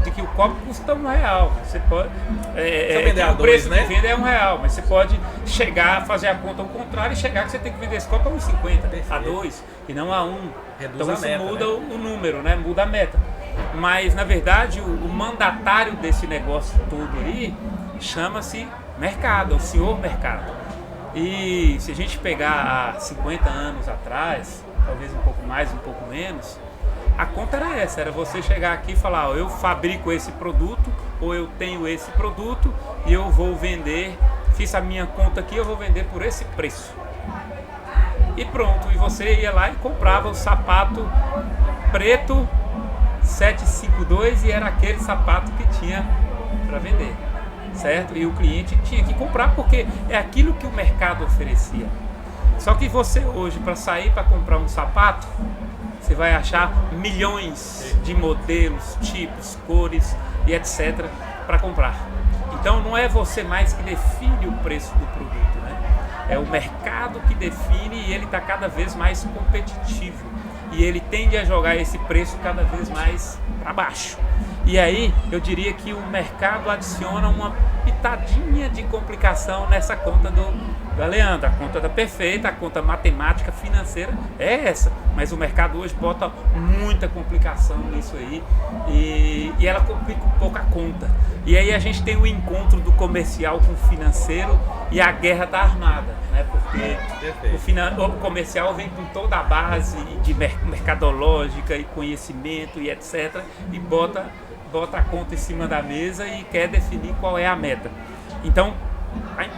de que o copo custa R$1. Você pode vender o preço de venda é R$1, mas você pode chegar, fazer a conta ao contrário e chegar que você tem que vender esse copo a R$1,50, a R$2 e não a R$1. Reduz então a isso meta, muda, né? o número, né? Muda a meta. Mas na verdade o mandatário desse negócio todo aí chama-se mercado, é o senhor mercado. E se a gente pegar há 50 anos atrás, talvez um pouco mais, um pouco menos, a conta era essa, era você chegar aqui e falar, ó, eu fabrico esse produto, ou eu tenho esse produto e eu vou vender, fiz a minha conta aqui, eu vou vender por esse preço. E pronto, e você ia lá e comprava o sapato preto 752 e era aquele sapato que tinha para vender. Certo? E o cliente tinha que comprar porque é aquilo que o mercado oferecia. Só que você hoje, para sair para comprar um sapato, você vai achar milhões de modelos, tipos, cores e etc. para comprar. Então não é você mais que define o preço do produto, né? É o mercado que define e ele está cada vez mais competitivo. E ele tende a jogar esse preço cada vez mais para baixo. E aí, eu diria que o mercado adiciona uma pitadinha de complicação nessa conta do Leandro. A conta tá perfeita, a conta matemática financeira é essa. Mas o mercado hoje bota muita complicação nisso aí e ela complica um pouco a conta. E aí a gente tem o encontro do comercial com o financeiro e a guerra tá armada, né? Porque o comercial vem com toda a base de mercadológica e conhecimento e etc. e bota a conta em cima da mesa e quer definir qual é a meta. Então,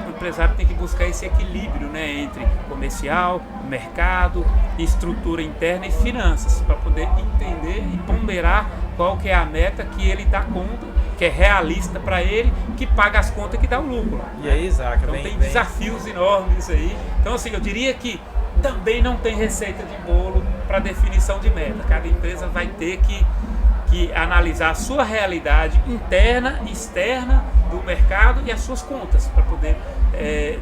o empresário tem que buscar esse equilíbrio, né, entre comercial, mercado, estrutura interna e finanças, para poder entender e ponderar qual que é a meta que ele dá conta, que é realista para ele, que paga as contas e que dá o lucro. E aí, Isaac, então tem desafios enormes aí. Então, assim, eu diria que também não tem receita de bolo para definição de meta. Cada empresa vai ter que analisar a sua realidade interna e externa do mercado e as suas contas para poder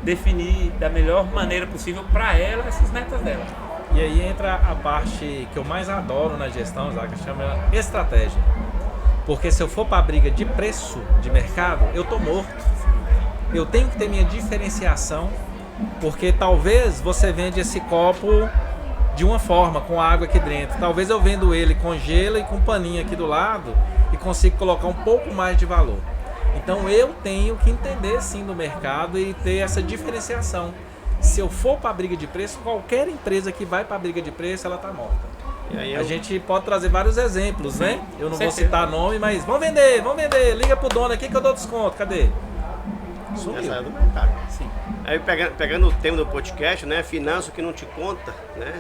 definir da melhor maneira possível para ela essas metas dela. E aí entra a parte que eu mais adoro na gestão, Isaac, chama estratégia. Porque se eu for para a briga de preço de mercado, eu tô morto. Eu tenho que ter minha diferenciação, porque talvez você vende esse copo de uma forma, com água aqui dentro. Talvez eu vendo ele com gelo e com paninho aqui do lado e consigo colocar um pouco mais de valor. Então eu tenho que entender sim do mercado e ter essa diferenciação. Se eu for para a briga de preço, qualquer empresa que vai para a briga de preço, ela está morta. E aí A gente pode trazer vários exemplos, né? Eu não vou Certeza. citar nome, mas vamos vender, liga pro dono aqui que eu dou desconto, cadê? Essa é do mercado. Sim. Aí pegando o tema do podcast, né? Finança, o que não te conta, né?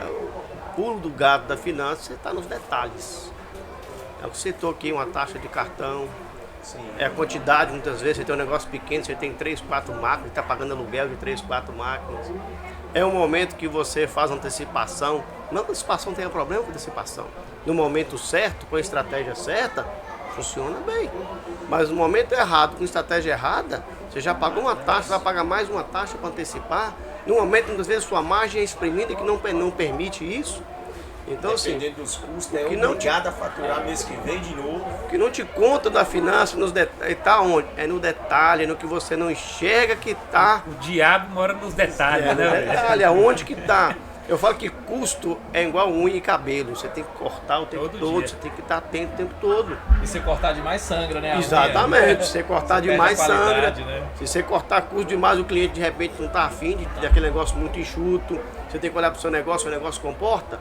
É o pulo do gato da finança, você está nos detalhes. É o que você citou aqui, uma taxa de cartão. Sim. É a quantidade, muitas vezes você tem um negócio pequeno, você tem 3, 4 máquinas, está pagando aluguel de 3, 4 máquinas. É um momento que você faz antecipação. Não que a antecipação tenha problema com antecipação. No momento certo, com a estratégia certa, funciona bem. Mas no momento errado, com a estratégia errada, você já pagou uma taxa, vai pagar mais uma taxa para antecipar. No momento, muitas vezes, sua margem é exprimida e que não permite isso. Então, assim, Dependendo dos custos, é que não obrigado a faturar mês que vem de novo. o que não te conta da finança, está onde? É no detalhe, no que você não enxerga que está. O diabo mora nos detalhes, É, né? no velho? detalhe, aonde que está. Eu falo que custo é igual unha e cabelo. Você tem que cortar o tempo Todo todo, dia. você tem que estar atento o tempo todo. E se cortar demais sangra, né? a unha? Exatamente. Se você cortar Você demais, perde a sangra. qualidade, né? Se você cortar custo demais, o cliente de repente não está afim de aquele negócio muito enxuto. Você tem que olhar para o seu negócio comporta.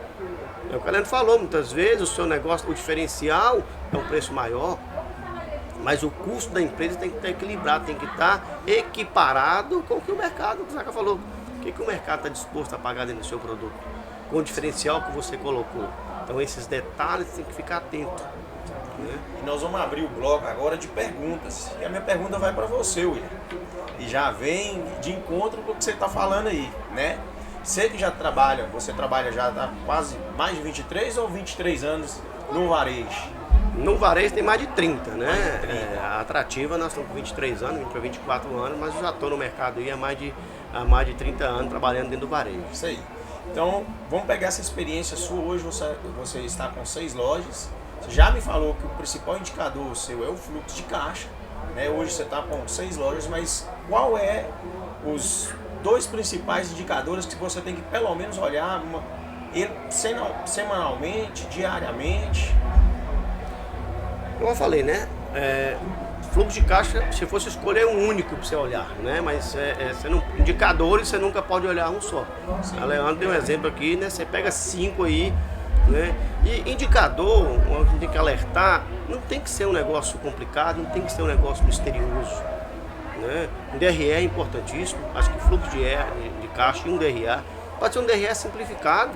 É o que a Leandro falou, muitas vezes o seu negócio, o diferencial é um preço maior, mas o custo da empresa tem que estar equilibrado, tem que estar equiparado com o que o mercado, o Zaca falou, o que o mercado está disposto a pagar dentro do seu produto, com o diferencial que você colocou. Então esses detalhes tem que ficar atento. Né? E nós vamos abrir o bloco agora de perguntas. E a minha pergunta vai para você, William. E já vem de encontro com o que você está falando aí, né? Você que já trabalha, você trabalha já há quase mais de 23 ou 23 anos no varejo? No varejo tem mais de 30, né? Mais de 30. A Atrativa nós estamos com 23 anos, 24 anos, mas eu já estou no mercado aí há mais de 30 anos trabalhando dentro do varejo. Isso aí. Então, vamos pegar essa experiência sua. Hoje você está com 6 lojas. Você já me falou que o principal indicador seu é o fluxo de caixa. Né? Hoje você está com 6 lojas, mas qual é os 2 principais indicadores que você tem que pelo menos olhar semanalmente, diariamente? Como eu falei, né? Fluxo de caixa, se fosse escolher um único para você olhar, né? Mas indicadores você nunca pode olhar um só. Sim. A Leandro deu um exemplo aqui, né? Você pega 5 aí, né? E indicador, a gente tem que alertar, não tem que ser um negócio complicado, não tem que ser um negócio misterioso. Né? Um DRE é importantíssimo, acho que fluxo de caixa e um DRE. Pode ser um DRE simplificado,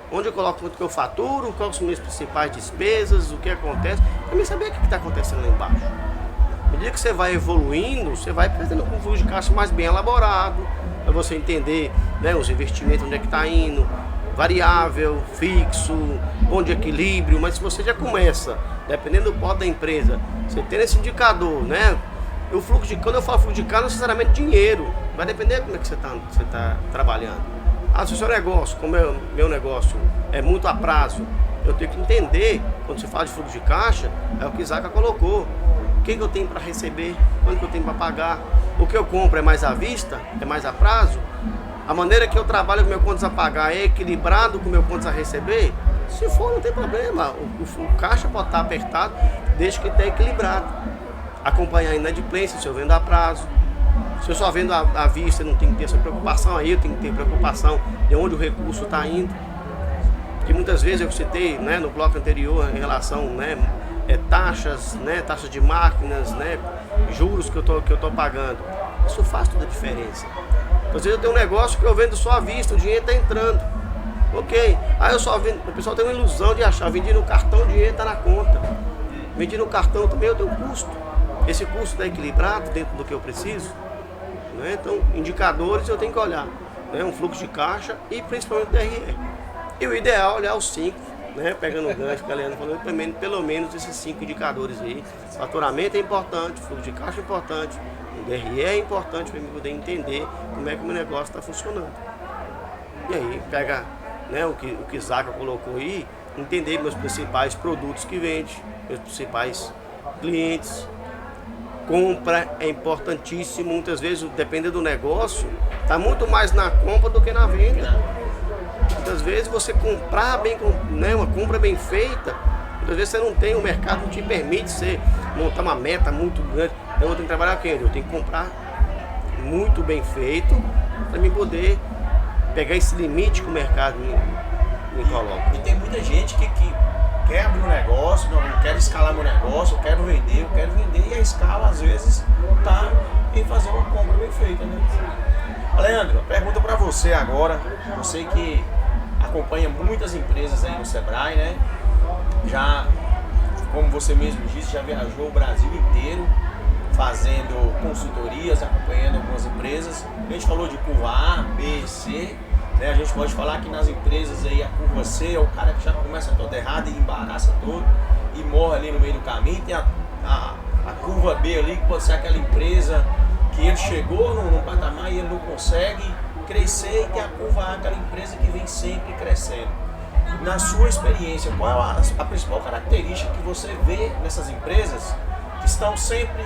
onde eu coloco quanto que eu faturo, quais são as minhas principais despesas, o que acontece, para mim saber o que está acontecendo lá embaixo. À medida que você vai evoluindo, você vai fazendo um fluxo de caixa mais bem elaborado, para você entender, né, os investimentos, onde é que está indo, variável, fixo, ponto de equilíbrio, mas se você já começa, dependendo do porte da empresa, você tem esse indicador, né? O fluxo de, quando eu falo fluxo de caixa, não é necessariamente dinheiro, vai depender de como é que você está trabalhando. Se o seu negócio, como é meu negócio, é muito a prazo, eu tenho que entender, quando você fala de fluxo de caixa, é o que Zaca colocou. O que eu tenho para receber, quanto que eu tenho para pagar, o que eu compro é mais à vista, é mais a prazo, a maneira que eu trabalho com meu contas a pagar é equilibrado com meu contas a receber, se for não tem problema, o caixa pode estar apertado desde que esteja equilibrado. Acompanhar a inadimplência, se eu vendo a prazo. Se eu só vendo à vista, não tenho que ter essa preocupação aí, eu tenho que ter preocupação de onde o recurso está indo. Que muitas vezes eu citei, né, no bloco anterior em relação, né, taxas, né, taxas de máquinas, né, juros que eu tô pagando. Isso faz toda a diferença. Às vezes eu tenho um negócio que eu vendo só à vista, o dinheiro está entrando. Ok, aí eu só vendo, o pessoal tem uma ilusão de achar, vendi no cartão, o dinheiro está na conta. Vendi no cartão também, eu tenho um custo. Esse custo está equilibrado dentro do que eu preciso. Né? Então, indicadores eu tenho que olhar. Né? Um fluxo de caixa e principalmente o DRE. E o ideal é olhar os 5, né? Pegando o gancho que a Leandro falou, pelo menos esses 5 indicadores aí. Faturamento é importante, fluxo de caixa é importante, o DRE é importante para eu poder entender como é que o meu negócio está funcionando. E aí, pega, né, o que Zaca colocou aí, entender meus principais produtos que vende, meus principais clientes. Compra é importantíssimo, muitas vezes, dependendo do negócio, está muito mais na compra do que na venda. Muitas vezes você comprar bem, né, uma compra bem feita, muitas vezes você não tem, o mercado não te permite você montar uma meta muito grande. Então eu tenho que trabalhar aqui, eu tenho que comprar muito bem feito para mim poder pegar esse limite que o mercado me coloca. E tem muita gente que quer abrir um negócio, não, eu quero escalar meu negócio, eu quero vender, e a escala às vezes tá em fazer uma compra bem feita, né? Leandro, pergunta para você agora, você que acompanha muitas empresas aí no Sebrae, né? Já, como você mesmo disse, já viajou o Brasil inteiro fazendo consultorias, acompanhando algumas empresas. A gente falou de curva A, B, C, né? A gente pode falar que nas empresas aí a curva C é o cara que já começa toda errada e embaraça todo e morre ali no meio do caminho. Tem a curva B ali, que pode ser aquela empresa que ele chegou num patamar e ele não consegue crescer, e tem a curva A, aquela empresa que vem sempre crescendo. Na sua experiência, qual é a principal característica que você vê nessas empresas que estão sempre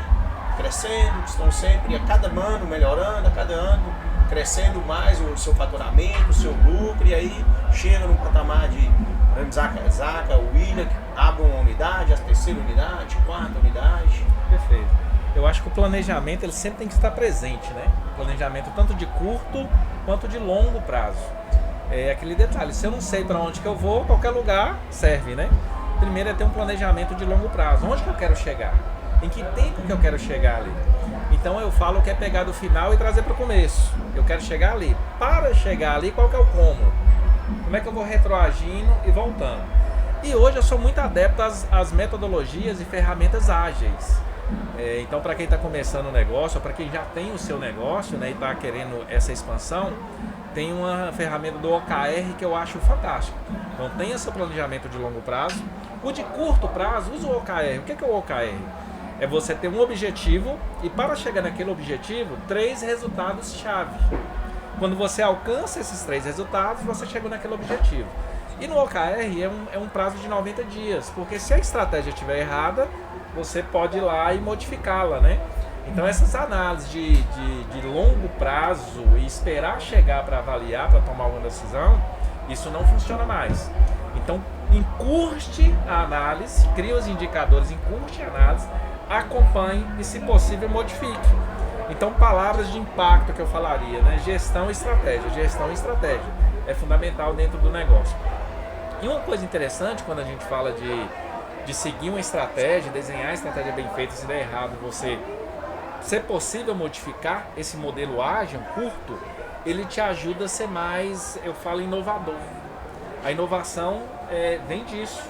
crescendo, que estão sempre a cada ano melhorando, a cada ano crescendo mais o seu faturamento, o seu lucro, e aí chega num patamar de Zaca, o William, que abre uma unidade, a terceira unidade, quarta unidade? Perfeito. Eu acho que o planejamento ele sempre tem que estar presente, né? Planejamento tanto de curto quanto de longo prazo. É aquele detalhe, se eu não sei para onde que eu vou, qualquer lugar serve, né? Primeiro é ter um planejamento de longo prazo. Onde que eu quero chegar? Em que tempo que eu quero chegar ali? Então eu falo que é pegar do final e trazer para o começo. Eu quero chegar ali. Para chegar ali, qual que é o como? Como é que eu vou retroagindo e voltando? E hoje eu sou muito adepto às metodologias e ferramentas ágeis. Então, para quem está começando o negócio, ou para quem já tem o seu negócio, né, e está querendo essa expansão, tem uma ferramenta do OKR que eu acho fantástica. Então, tenha seu planejamento de longo prazo. O de curto prazo, usa o OKR. O que é o OKR? É você ter um objetivo e, para chegar naquele objetivo, 3 resultados-chave. Quando você alcança esses 3 resultados, você chegou naquele objetivo. E no OKR é um prazo de 90 dias, porque se a estratégia estiver errada, você pode ir lá e modificá-la, né? Então essas análises de longo prazo e esperar chegar para avaliar, para tomar uma decisão, isso não funciona mais. Então encurte a análise, crie os indicadores, encurte a análise, acompanhe e, se possível, modifique. Então, palavras de impacto que eu falaria, né? Gestão e estratégia é fundamental dentro do negócio. E uma coisa interessante quando a gente fala de seguir uma estratégia, desenhar a estratégia bem feita, se der errado, você, se é possível modificar esse modelo ágil, curto, ele te ajuda a ser mais, eu falo, inovador. A inovação vem disso.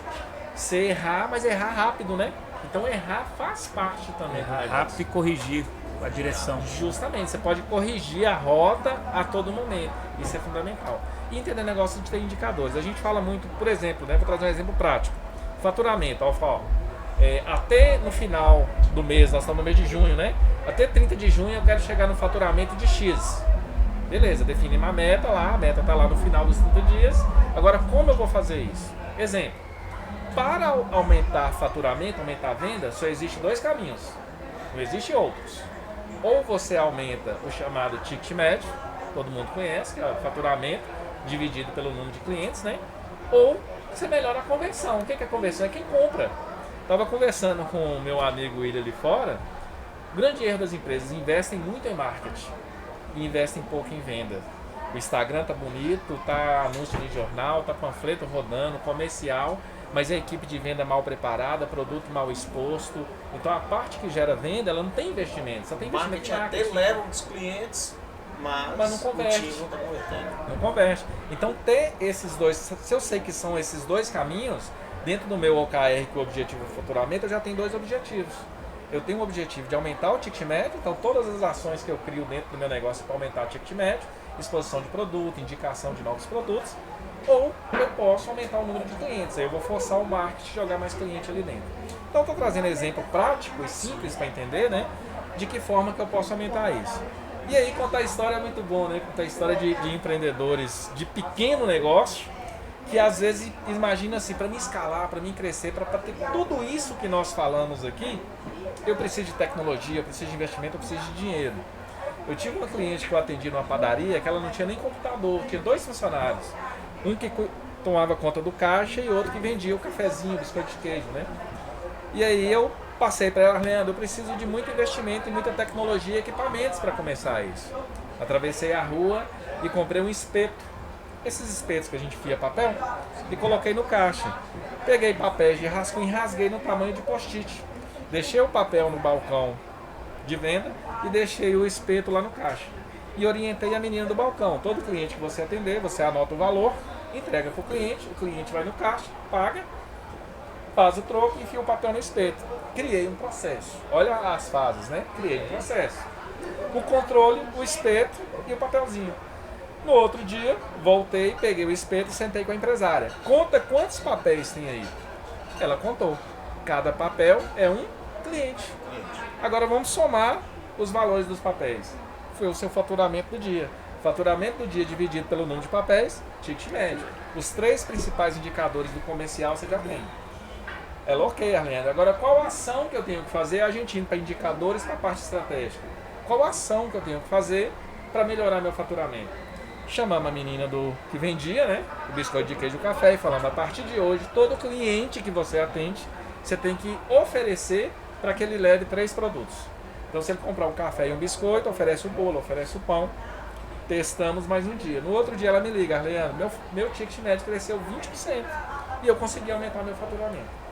Você errar, mas errar rápido, né? Então errar faz parte também. Errar rápido e corrigir a direção. Justamente, você pode corrigir a rota a todo momento. Isso é fundamental. E entender negócio de ter indicadores. A gente fala muito, por exemplo, né? Vou trazer um exemplo prático. Faturamento, até no final do mês, nós estamos no mês de junho, né? Até 30 de junho eu quero chegar no faturamento de X. Beleza, defini uma meta lá, a meta está lá no final dos 30 dias. Agora, como eu vou fazer isso? Exemplo, para aumentar faturamento, aumentar a venda, só existe 2 caminhos, não existe outros. Ou você aumenta o chamado ticket médio, todo mundo conhece, que é o faturamento dividido pelo número de clientes, né? Ou você melhora a conversão. O que é a conversão? É quem compra. Estava conversando com o meu amigo William ali fora. O grande erro das empresas: investem muito em marketing e investem pouco em venda. O Instagram tá bonito, tá anúncio de jornal, tá panfleto rodando, comercial, mas a equipe de venda mal preparada, produto mal exposto. Então a parte que gera venda, ela não tem investimento, só tem investimento em marketing. Até leva os clientes, mas não converte. O time não está convertendo. Não converte. Então ter esses dois, se eu sei que são esses 2 caminhos, dentro do meu OKR, que é o objetivo do faturamento, eu já tenho 2 objetivos. Eu tenho um objetivo de aumentar o ticket médio, então todas as ações que eu crio dentro do meu negócio para aumentar o ticket médio, exposição de produto, indicação de novos produtos, ou eu posso aumentar o número de clientes, aí eu vou forçar o marketing a jogar mais cliente ali dentro. Então estou trazendo exemplo prático e simples para entender, né, de que forma que eu posso aumentar isso. E aí contar a história é muito bom, né, contar a história de empreendedores de pequeno negócio, que às vezes imagina assim, para me escalar, para mim crescer, para ter tudo isso que nós falamos aqui, eu preciso de tecnologia, eu preciso de investimento, eu preciso de dinheiro. Eu tive uma cliente que eu atendi numa padaria que ela não tinha nem computador, tinha 2 funcionários. Um que tomava conta do caixa e outro que vendia o cafezinho, o biscoito de queijo, né? E aí eu passei para ela, Leandro, eu preciso de muito investimento e muita tecnologia e equipamentos para começar isso. Atravessei a rua e comprei um espeto. Esses espetos que a gente fia papel e coloquei no caixa. Peguei papéis de rascunho e rasguei no tamanho de post-it. Deixei o papel no balcão de venda e deixei o espeto lá no caixa. E orientei a menina do balcão. Todo cliente que você atender, você anota o valor, entrega para o cliente vai no caixa, paga, faz o troco e enfia o papel no espeto. Criei um processo. Olha as fases, né? Criei um processo. O controle, o espeto e o papelzinho. No outro dia, voltei, peguei o espeto e sentei com a empresária. Conta quantos papéis tem aí. Ela contou. Cada papel é um cliente. Agora vamos somar os valores dos papéis. Foi o seu faturamento do dia. Faturamento do dia dividido pelo número de papéis, ticket médio. Os 3 principais indicadores do comercial você já tem. Ela, ok, Arlindo. Agora, qual ação que eu tenho que fazer? A gente indo para indicadores, para a parte estratégica. Qual ação que eu tenho que fazer para melhorar meu faturamento? Chamamos a menina que vendia, né, o biscoito de queijo e o café e falamos, a partir de hoje, todo cliente que você atende, você tem que oferecer para que ele leve 3 produtos. Então, se ele comprar um café e um biscoito, oferece o bolo, oferece o pão. Testamos mais um dia. No outro dia ela me liga, Leandro, meu ticket médio cresceu 20% e eu consegui aumentar meu faturamento.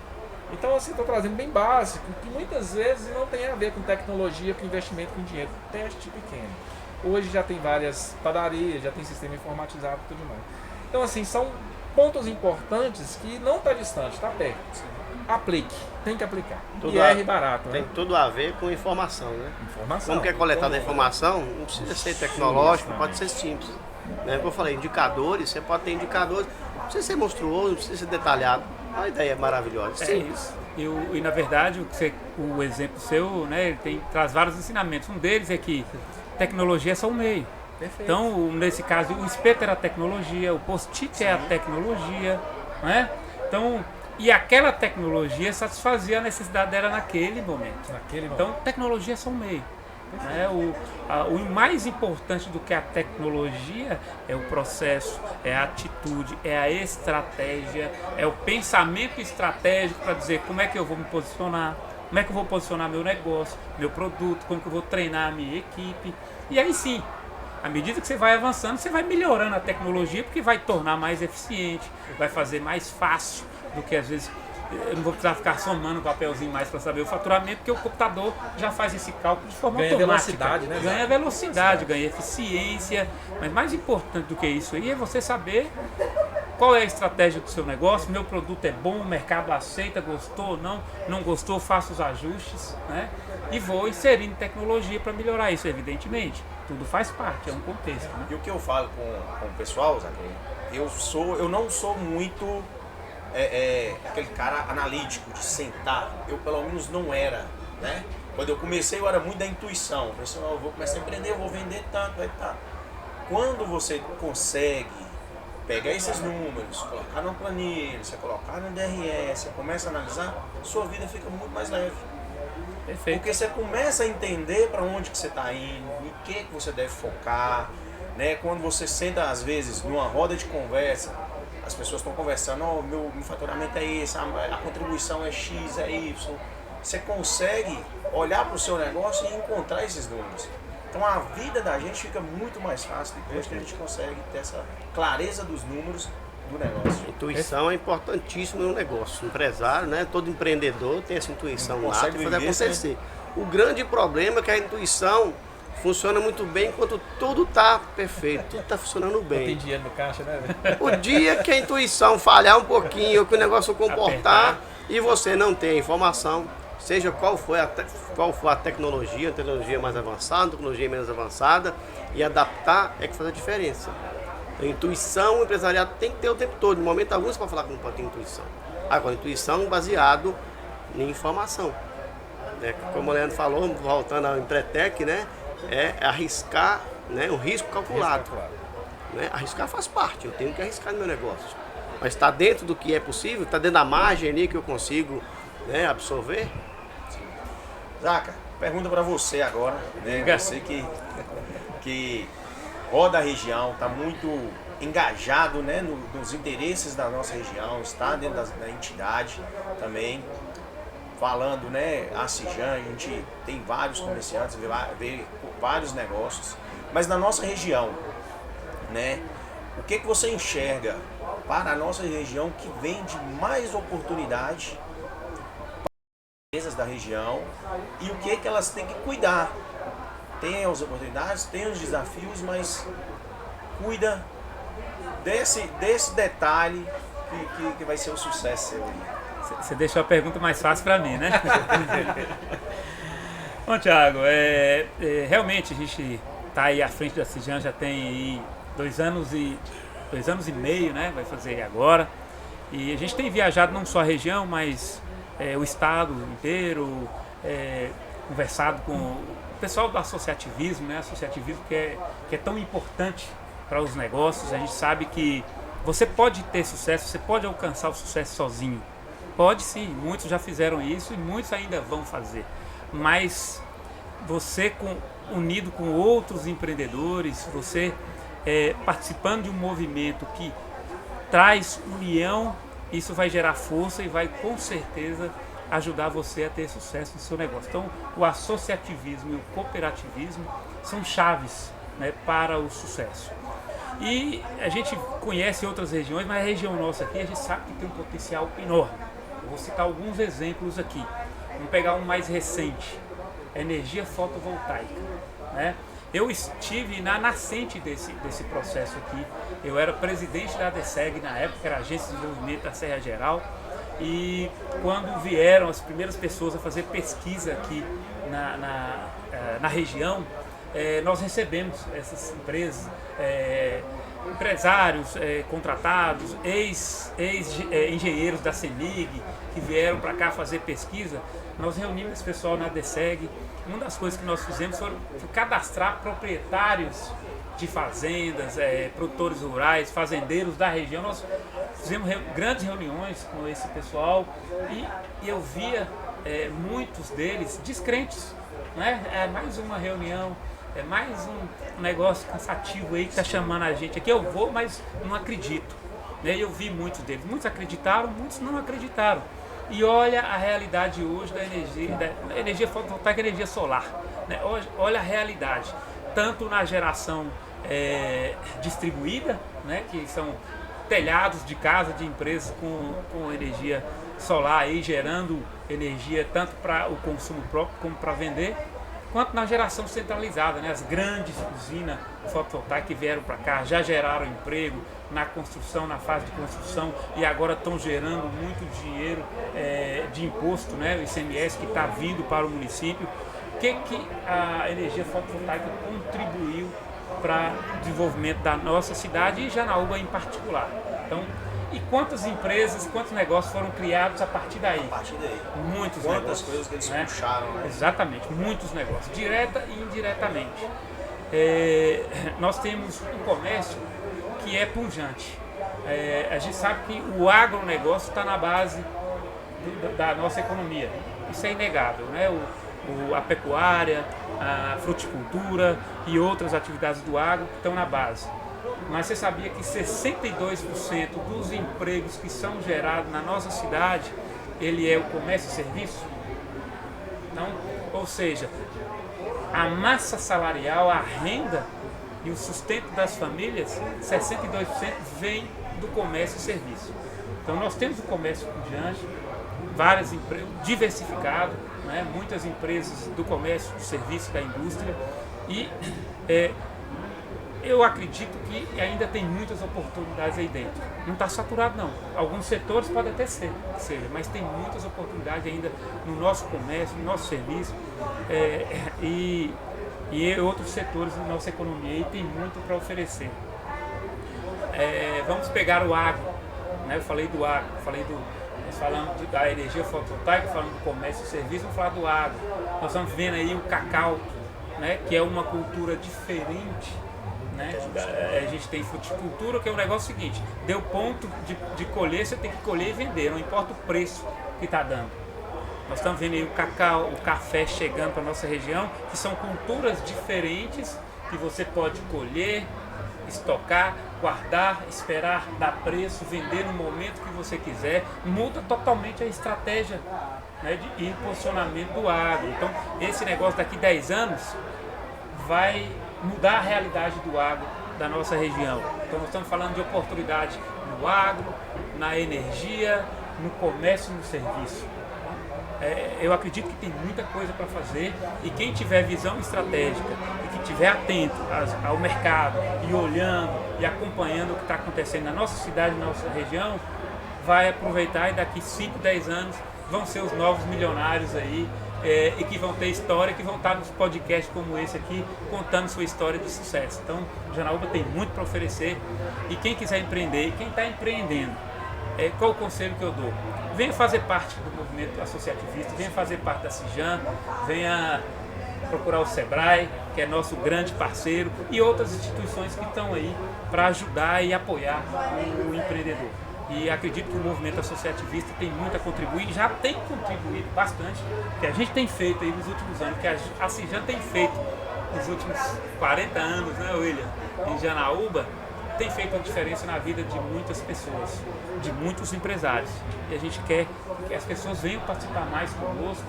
Então, assim, estou trazendo bem básico, que muitas vezes não tem a ver com tecnologia, com investimento, com dinheiro. Teste pequeno. Hoje já tem várias padarias, já tem sistema informatizado e tudo mais. Então, assim, são pontos importantes que não está distante, está perto. Aplique, tem que aplicar. Tudo e R barato, tem né? tudo a ver com informação, né? Informação. Como que é coletada a informação, não precisa ser tecnológico, pode ser simples. Né? Como eu falei, indicadores, você pode ter indicadores, não precisa ser monstruoso, não precisa ser detalhado. A ideia é maravilhosa. É isso. E na verdade, o exemplo seu, né, ele traz vários ensinamentos. Um deles é que tecnologia é só um meio. Perfeito. Então, nesse caso, o espeto era a tecnologia, o post-it é a tecnologia, né? Então, e aquela tecnologia satisfazia a necessidade dela naquele momento. Então, tecnologia é só um meio. Né? O mais importante do que a tecnologia é o processo, é a atitude, é a estratégia, é o pensamento estratégico para dizer como é que eu vou me posicionar, como é que eu vou posicionar meu negócio, meu produto, como que eu vou treinar a minha equipe. E aí sim, à medida que você vai avançando, você vai melhorando a tecnologia, porque vai tornar mais eficiente, vai fazer mais fácil do que às vezes eu não vou precisar ficar somando o papelzinho mais para saber o faturamento, porque o computador já faz esse cálculo de forma ganha automática. Velocidade, né? Ganha velocidade, ganha eficiência, mas mais importante do que isso aí é você saber qual é a estratégia do seu negócio. Meu produto é bom, o mercado aceita, gostou ou não gostou, faço os ajustes, né? E vou inserindo tecnologia para melhorar isso, evidentemente. Tudo faz parte, é um contexto. Né? E o que eu falo com o pessoal, Zac, eu não sou muito aquele cara analítico de sentar. Eu pelo menos não era, né? Quando eu comecei eu era muito da intuição. Eu pensei, eu vou começar a empreender, eu vou vender tanto, vai estar. Quando você consegue pegar esses números, colocar na planilha, você colocar no DRE, você começa a analisar, sua vida fica muito mais leve. Perfeito. Porque você começa a entender para onde que você está indo, em que você deve focar, né? Quando você senta às vezes numa roda de conversa, as pessoas estão conversando, oh, meu faturamento é esse, a contribuição é X, é Y. Você consegue olhar para o seu negócio e encontrar esses números. Então a vida da gente fica muito mais fácil depois que a gente consegue ter essa clareza dos números do negócio. Intuição é importantíssimo no negócio. O empresário, né? Todo empreendedor tem essa intuição lá para fazer acontecer. O grande problema é que a intuição funciona muito bem enquanto tudo está perfeito, tudo está funcionando bem. Tem dinheiro no caixa, né? O dia que a intuição falhar um pouquinho, que o negócio comportar e você não tem a informação, seja qual for a tecnologia mais avançada, a tecnologia menos avançada, e adaptar é que faz a diferença. A intuição, o empresariado tem que ter o tempo todo. No momento algum você pode falar que não pode ter intuição. Agora, intuição baseado em informação. Né? Como o Leandro falou, voltando ao Empretec, né? É arriscar, né? Um risco calculado. Né? Arriscar faz parte, eu tenho que arriscar no meu negócio. Mas está dentro do que é possível, está dentro da margem ali que eu consigo, né, absorver. Zaca, pergunta para você agora, né? Você que roda a região, está muito engajado, né, nos interesses da nossa região, está dentro da entidade também, falando, né, a Cijan, a gente tem vários comerciantes, vê vários negócios, mas na nossa região, né, o que você enxerga para a nossa região que vem de mais oportunidade para as empresas da região e o que elas têm que cuidar? Tem as oportunidades, tem os desafios, mas cuida desse detalhe que vai ser o sucesso seu aí. Você deixou a pergunta mais fácil para mim, né? Bom, Thiago, realmente a gente está aí à frente da Cijan, já tem aí 2 anos e meio, né? Vai fazer agora. E a gente tem viajado não só a região, mas o estado inteiro, conversado com o pessoal do associativismo, né? Associativismo que é tão importante para os negócios. A gente sabe que você pode ter sucesso, você pode alcançar o sucesso sozinho. Pode sim, muitos já fizeram isso e muitos ainda vão fazer. Mas você unido com outros empreendedores, você participando de um movimento que traz união, isso vai gerar força e vai com certeza ajudar você a ter sucesso no seu negócio. Então, o associativismo e o cooperativismo são chaves, né, para o sucesso. E a gente conhece outras regiões, mas a região nossa aqui a gente sabe que tem um potencial enorme. Eu vou citar alguns exemplos aqui. Vamos pegar um mais recente, energia fotovoltaica, né? Eu estive na nascente desse processo aqui. Eu era presidente da ADESEG na época, era Agência de Desenvolvimento da Serra Geral. E quando vieram as primeiras pessoas a fazer pesquisa aqui na região, nós recebemos essas empresas, empresários contratados, ex-engenheiros da CEMIG, que vieram para cá fazer pesquisa. Nós reunimos esse pessoal na ADESEG. Uma das coisas que nós fizemos foi cadastrar proprietários de fazendas, produtores rurais, fazendeiros da região. Nós fizemos grandes reuniões com esse pessoal e eu via muitos deles descrentes, né? É mais uma reunião, é mais um negócio cansativo aí que está chamando a gente aqui. Eu vou, mas não acredito, né? Eu vi muitos deles, muitos acreditaram, muitos não acreditaram. E olha a realidade hoje da energia fotovoltaica e energia solar, né? Olha a realidade, tanto na geração distribuída, né? Que são telhados de casa de empresas com energia solar aí, gerando energia tanto para o consumo próprio como para vender, quanto na geração centralizada, né? As grandes usinas fotovoltaicas que vieram para cá já geraram emprego na construção, na fase de construção, e agora estão gerando muito dinheiro de imposto, né? O ICMS que está vindo para o município. O que a energia fotovoltaica contribuiu para o desenvolvimento da nossa cidade e Janaúba em particular? Então, e quantas empresas, quantos negócios foram criados a partir daí? A partir daí. Muitos Quantas negócios, coisas que eles né? puxaram, né? Exatamente, muitos negócios, direta e indiretamente. Nós temos um comércio que é pujante. A gente sabe que o agronegócio está na base da nossa economia. Isso é inegável, né? A pecuária, a fruticultura e outras atividades do agro estão na base. Mas você sabia que 62% dos empregos que são gerados na nossa cidade, ele é o comércio e serviço? Então, ou seja, a massa salarial, a renda e o sustento das famílias, 62% vem do comércio e serviço. Então nós temos o comércio pujante, várias empresas, diversificado, né? Muitas empresas do comércio, do serviço, da indústria, e eu acredito que ainda tem muitas oportunidades aí dentro. Não está saturado não. Alguns setores podem até ser, mas tem muitas oportunidades ainda no nosso comércio, no nosso serviço, e outros setores da nossa economia, e tem muito para oferecer. Vamos pegar o agro, né? Eu falei do agro, nós falamos da energia fotovoltaica, falando do comércio e serviço, vamos falar do agro. Nós estamos vendo aí o cacau, né? Que é uma cultura diferente, né? A gente tem fruticultura, que é um negócio seguinte: deu ponto de colher, você tem que colher e vender, não importa o preço que está dando. Nós estamos vendo aí o cacau, o café chegando para a nossa região, que são culturas diferentes que você pode colher, estocar, guardar, esperar, dar preço, vender no momento que você quiser, muda totalmente a estratégia, né, e posicionamento do agro. Então, esse negócio daqui 10 anos vai mudar a realidade do agro da nossa região. Então, nós estamos falando de oportunidade no agro, na energia, no comércio e no serviço. Eu acredito que tem muita coisa para fazer, e quem tiver visão estratégica e que estiver atento ao mercado e olhando e acompanhando o que está acontecendo na nossa cidade, na nossa região, vai aproveitar, e daqui 5, 10 anos vão ser os novos milionários aí, e que vão ter história, que vão estar nos podcasts como esse aqui, contando sua história de sucesso. Então, Janaúba tem muito para oferecer, e quem quiser empreender, e quem está empreendendo, qual o conselho que eu dou? Venha fazer parte do movimento associativista, venha fazer parte da Cijan, venha procurar o Sebrae, que é nosso grande parceiro, e outras instituições que estão aí para ajudar e apoiar o empreendedor. E acredito que o movimento associativista tem muito a contribuir, e já tem contribuído bastante, que a gente tem feito aí nos últimos anos, que a Cijan tem feito nos últimos 40 anos, né, William, em Janaúba, tem feito uma diferença na vida de muitas pessoas, de muitos empresários. E a gente quer que as pessoas venham participar mais conosco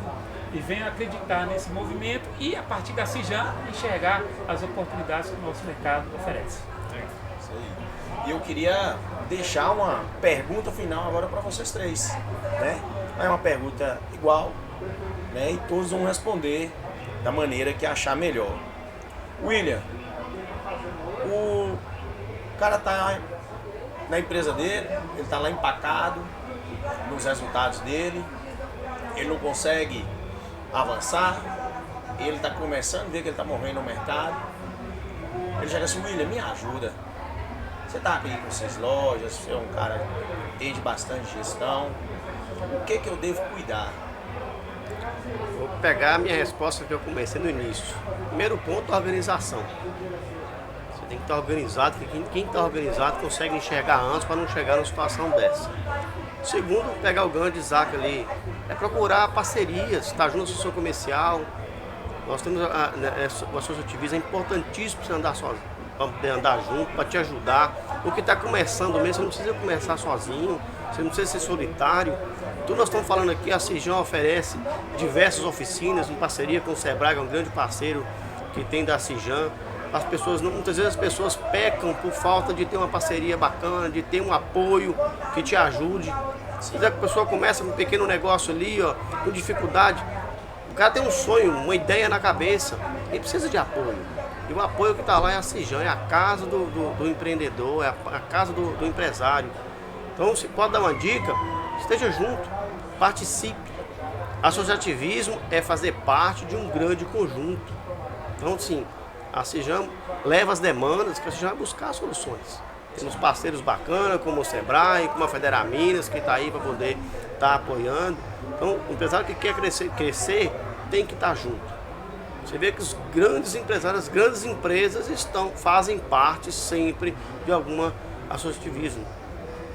e venham acreditar nesse movimento, e a partir da Cijan enxergar as oportunidades que o nosso mercado oferece. Isso aí. E eu queria deixar uma pergunta final agora para vocês três, né? É uma pergunta igual, né? E todos vão responder da maneira que achar melhor. William, o cara tá na empresa dele, ele tá lá empacado nos resultados dele, ele não consegue avançar, ele tá começando a ver que ele tá morrendo no mercado. Ele chega assim: William, me ajuda. Você tá aqui com 6 lojas, você é um cara que entende bastante gestão. O que eu devo cuidar? Vou pegar a minha resposta que eu comecei no início. Primeiro ponto, a organização. Você tem que estar organizado, porque quem está organizado consegue enxergar antes para não chegar numa situação dessa. Segundo, pegar o grande Isaac ali, é procurar parcerias, estar junto com o seu comercial. Nós temos o associativismo, é importantíssimo para você andar sozinho, para poder andar junto, para te ajudar. O que está começando mesmo, você não precisa começar sozinho, você não precisa ser solitário. Tudo nós estamos falando aqui, a Cijan oferece diversas oficinas em parceria com o Sebrae, um grande parceiro que tem da Cijan. As pessoas, muitas vezes as pessoas pecam por falta de ter uma parceria bacana, de ter um apoio que te ajude. Se quiser que a pessoa começa com um pequeno negócio ali, ó, com dificuldade, o cara tem um sonho, uma ideia na cabeça, ele precisa de apoio. E o apoio que está lá é a Cijan, é a casa do empreendedor, é a casa do empresário. Então, se pode dar uma dica, esteja junto, participe. Associativismo é fazer parte de um grande conjunto. Então, sim, a Cijan leva as demandas, que a Cijan vai buscar soluções. Temos parceiros bacanas, como o Sebrae, como a Federaminas, que está aí para poder estar apoiando. Então, o empresário que quer crescer tem que estar junto. Você vê que os grandes empresários, as grandes empresas fazem parte sempre de algum associativismo.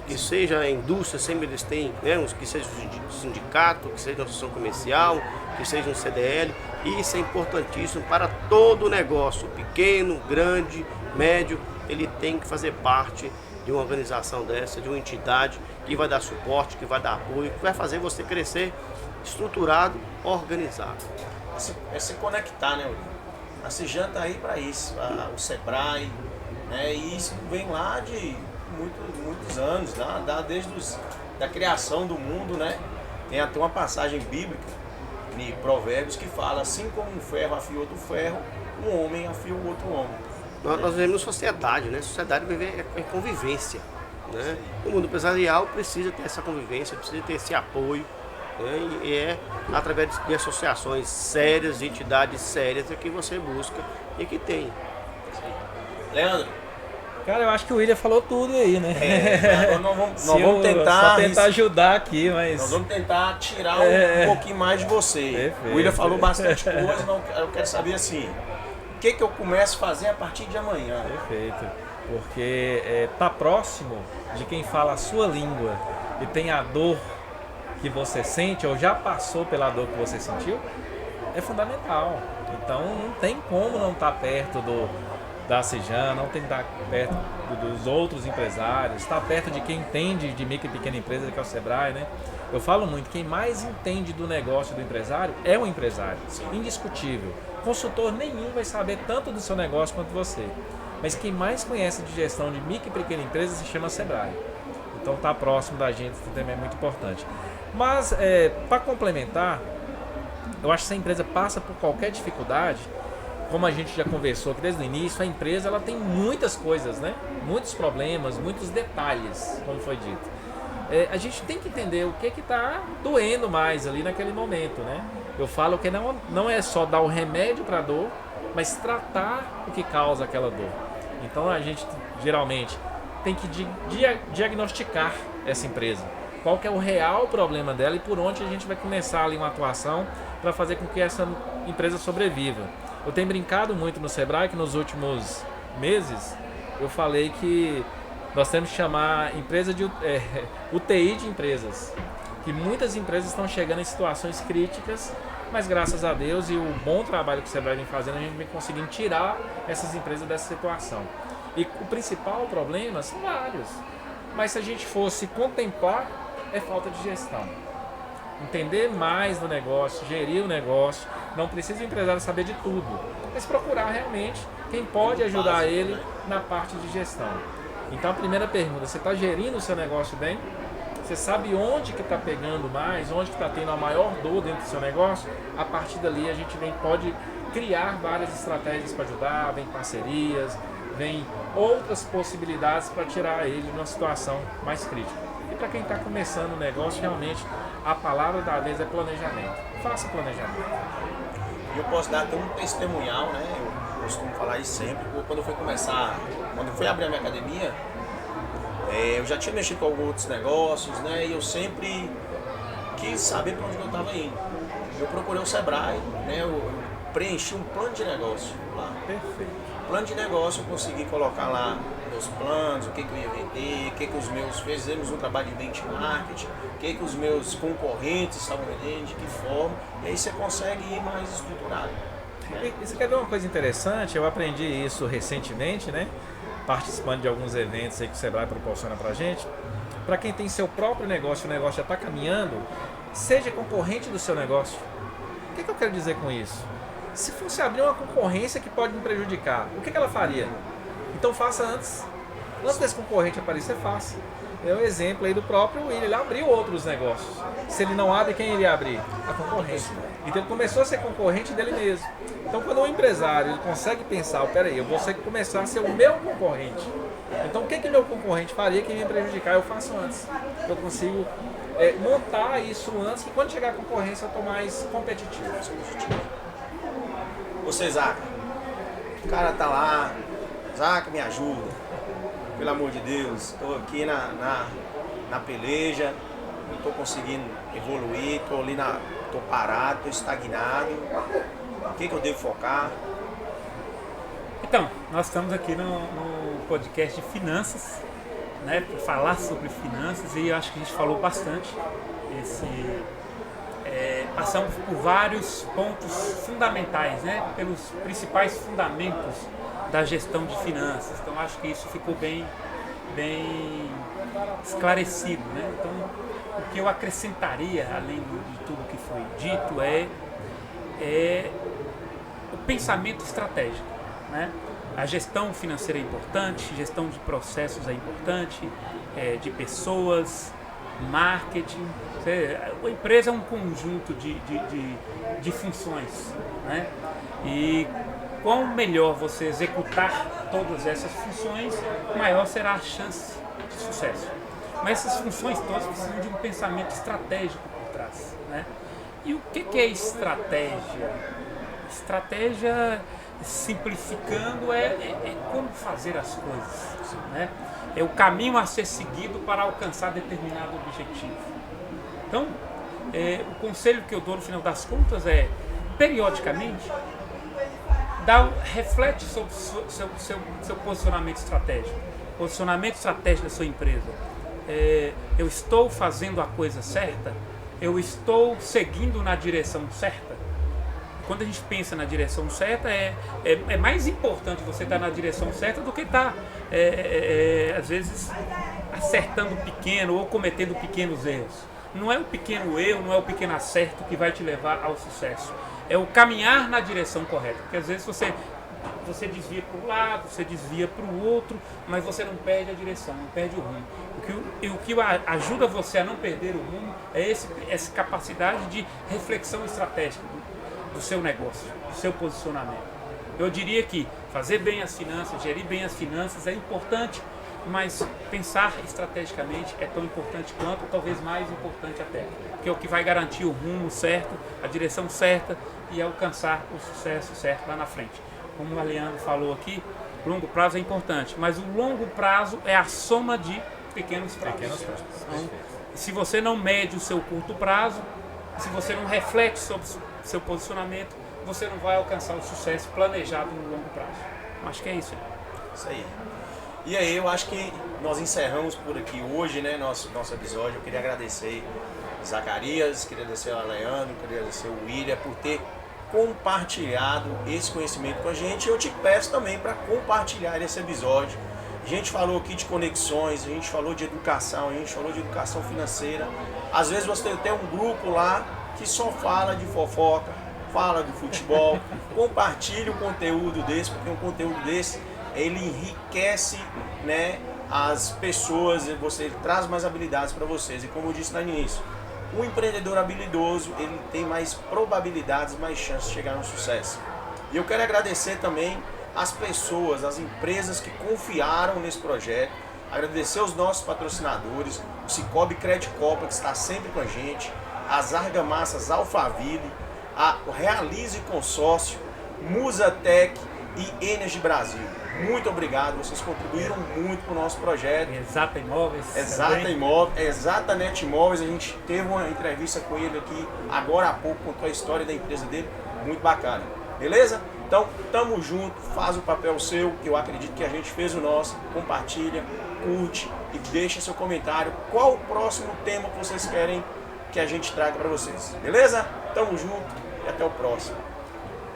Que seja a indústria, sempre eles têm, né, que seja o sindicato, que seja a associação comercial, que seja um CDL. Isso é importantíssimo para todo negócio, pequeno, grande, médio. Ele tem que fazer parte de uma organização dessa, de uma entidade que vai dar suporte, que vai dar apoio, que vai fazer você crescer estruturado, organizado. É se conectar, né, William? A Cijan está aí para isso, o Sebrae, né, e isso vem lá de muitos anos, desde da criação do mundo, né? Tem até uma passagem bíblica em Provérbios que fala: assim como um ferro afia outro ferro, um homem afia o outro homem. Nós vivemos sociedade, né? Sociedade é convivência, né? O mundo empresarial precisa ter essa convivência, precisa ter esse apoio, né? E é através de associações sérias, de entidades sérias, que você busca e que tem. Leandro? Cara, eu acho que o William falou tudo aí, né? Nós vamos tentar... Só tentar ajudar aqui, mas... Nós vamos tentar tirar um pouquinho mais de você. Perfeito. O William falou bastante coisa, eu quero saber assim, o que eu começo a fazer a partir de amanhã? Perfeito. Porque tá próximo de quem fala a sua língua e tem a dor que você sente ou já passou pela dor que você sentiu, é fundamental. Então não tem como não estar perto da Cijan, não tem que estar perto dos outros empresários, estar perto de quem entende de micro e pequena empresa, que é o Sebrae, né? Eu falo muito, quem mais entende do negócio do empresário é o empresário, indiscutível. Consultor nenhum vai saber tanto do seu negócio quanto você. Mas quem mais conhece de gestão de micro e pequena empresa se chama Sebrae. Então estar próximo da gente também é muito importante. Mas, para complementar, eu acho que se a empresa passa por qualquer dificuldade, como a gente já conversou aqui desde o início, a empresa ela tem muitas coisas, né? Muitos problemas, muitos detalhes, como foi dito. A gente tem que entender o que está doendo mais ali naquele momento, né? Eu falo que não é só dar o remédio para a dor, mas tratar o que causa aquela dor. Então a gente geralmente tem que diagnosticar essa empresa. Qual que é o real problema dela e por onde a gente vai começar ali uma atuação para fazer com que essa empresa sobreviva. Eu tenho brincado muito no Sebrae que nos últimos meses eu falei que nós temos que chamar a empresa de UTI de empresas. Que muitas empresas estão chegando em situações críticas, mas graças a Deus e o bom trabalho que o Sebrae vem fazendo, a gente vem conseguindo tirar essas empresas dessa situação. E o principal problema são vários. Mas se a gente fosse contemplar, é falta de gestão. Entender mais do negócio, gerir o negócio. Não precisa o empresário saber de tudo, mas procurar realmente quem pode ajudar ele na parte de gestão. Então a primeira pergunta, você está gerindo o seu negócio bem? Você sabe onde que está pegando mais, onde que está tendo a maior dor dentro do seu negócio? A partir dali a gente pode criar várias estratégias para ajudar, vem parcerias, vem outras possibilidades para tirar ele de uma situação mais crítica. E para quem está começando o negócio, realmente a palavra da vez é planejamento. Faça planejamento. E eu posso dar até um testemunhal, né? Eu costumo falar isso sempre. Quando eu fui abrir a minha academia, eu já tinha mexido com alguns outros negócios, né? E eu sempre quis saber para onde eu estava indo. Eu procurei o Sebrae, né? Eu preenchi um plano de negócio lá. Perfeito. Plano de negócio, eu consegui colocar lá meus planos, o que eu ia vender, o que os meus... Fizemos um trabalho de benchmarking, o que os meus concorrentes estavam vendendo, de que forma. E aí você consegue ir mais estruturado. E você quer ver uma coisa interessante? Eu aprendi isso recentemente, né? Participando de alguns eventos aí que o Sebrae proporciona pra gente. Para quem tem seu próprio negócio, o negócio já está caminhando, seja concorrente do seu negócio. O que eu quero dizer com isso? Se fosse abrir uma concorrência que pode me prejudicar, o que ela faria? Então faça antes. Antes desse concorrente aparecer, faça. É o exemplo aí do próprio William, ele abriu outros negócios. Se ele não abre, quem ele ia abrir? A concorrência. Então ele começou a ser concorrente dele mesmo. Então quando um empresário ele consegue pensar, peraí, eu vou começar a ser o meu concorrente. Então o que meu concorrente faria que ia me prejudicar? Eu faço antes. Eu consigo montar isso antes, que quando chegar a concorrência eu estou mais competitivo. Você, Zaca, o cara tá lá, Zaca, me ajuda, pelo amor de Deus, estou aqui na peleja, não estou conseguindo evoluir, estou parado, estou estagnado, o que eu devo focar? Então, nós estamos aqui no podcast de finanças, né, para falar sobre finanças, e eu acho que a gente falou bastante. Passamos por vários pontos fundamentais, né, pelos principais fundamentos da gestão de finanças. Então acho que isso ficou bem esclarecido, né? Então o que eu acrescentaria, além de tudo que foi dito, é o pensamento estratégico, né? A gestão financeira é importante, gestão de processos é importante, de pessoas, marketing. A empresa é um conjunto de funções, né? E quanto melhor você executar todas essas funções, maior será a chance de sucesso. Mas essas funções todas precisam de um pensamento estratégico por trás, né? E o que é estratégia? Estratégia, simplificando, é como fazer as coisas, né? É o caminho a ser seguido para alcançar determinado objetivo. Então, o conselho que eu dou no final das contas é, periodicamente, reflete sobre seu posicionamento estratégico. Posicionamento estratégico da sua empresa. Eu estou fazendo a coisa certa? Eu estou seguindo na direção certa? quando a gente pensa na direção certa, é mais importante você estar na direção certa do que estar, às vezes, acertando pequeno ou cometendo pequenos erros. Não é o pequeno erro, não é o pequeno acerto que vai te levar ao sucesso. É o caminhar na direção correta. Porque às vezes você desvia para um lado, você desvia para o outro, mas você não perde a direção, não perde o rumo. O que ajuda você a não perder o rumo é essa capacidade de reflexão estratégica do seu negócio, do seu posicionamento. Eu diria que fazer bem as finanças, gerir bem as finanças é importante, mas pensar estrategicamente é tão importante quanto, talvez mais importante até, porque é o que vai garantir o rumo certo, a direção certa e alcançar o sucesso certo lá na frente. Como o Leandro falou aqui, o longo prazo é importante, mas o longo prazo é a soma de pequenos prazos. Então, se você não mede o seu curto prazo, se você não reflete sobre o seu posicionamento, você não vai alcançar o sucesso planejado no longo prazo. Acho que é isso. Isso aí. E aí, eu acho que nós encerramos por aqui hoje, né, nosso episódio. Eu queria agradecer Zacarias, queria agradecer a Leandro, queria agradecer o William por ter compartilhado esse conhecimento com a gente. Eu te peço também para compartilhar esse episódio. A gente falou aqui de conexões, a gente falou de educação, a gente falou de educação financeira. Às vezes você tem um grupo lá que só fala de fofoca, fala de futebol. Compartilhe um conteúdo desse, porque um conteúdo desse ele enriquece, né, as pessoas, você traz mais habilidades para vocês. E como eu disse lá no início, o empreendedor habilidoso, ele tem mais probabilidades, mais chances de chegar no sucesso. E eu quero agradecer também as pessoas, as empresas que confiaram nesse projeto, agradecer os nossos patrocinadores, o Cicobi Credit Copa, que está sempre com a gente, as Argamassas Alphaville, a Realize Consórcio, Musatec e Energy Brasil. Muito obrigado, vocês contribuíram muito para o nosso projeto. Exata Imóveis. Exata Net Imóveis, a gente teve uma entrevista com ele aqui agora há pouco, contou a história da empresa dele, muito bacana. Beleza? Então, tamo junto, faz o papel seu, que eu acredito que a gente fez o nosso. Compartilha, curte e deixa seu comentário. Qual o próximo tema que vocês querem que a gente traga para vocês? Beleza? Tamo junto e até o próximo.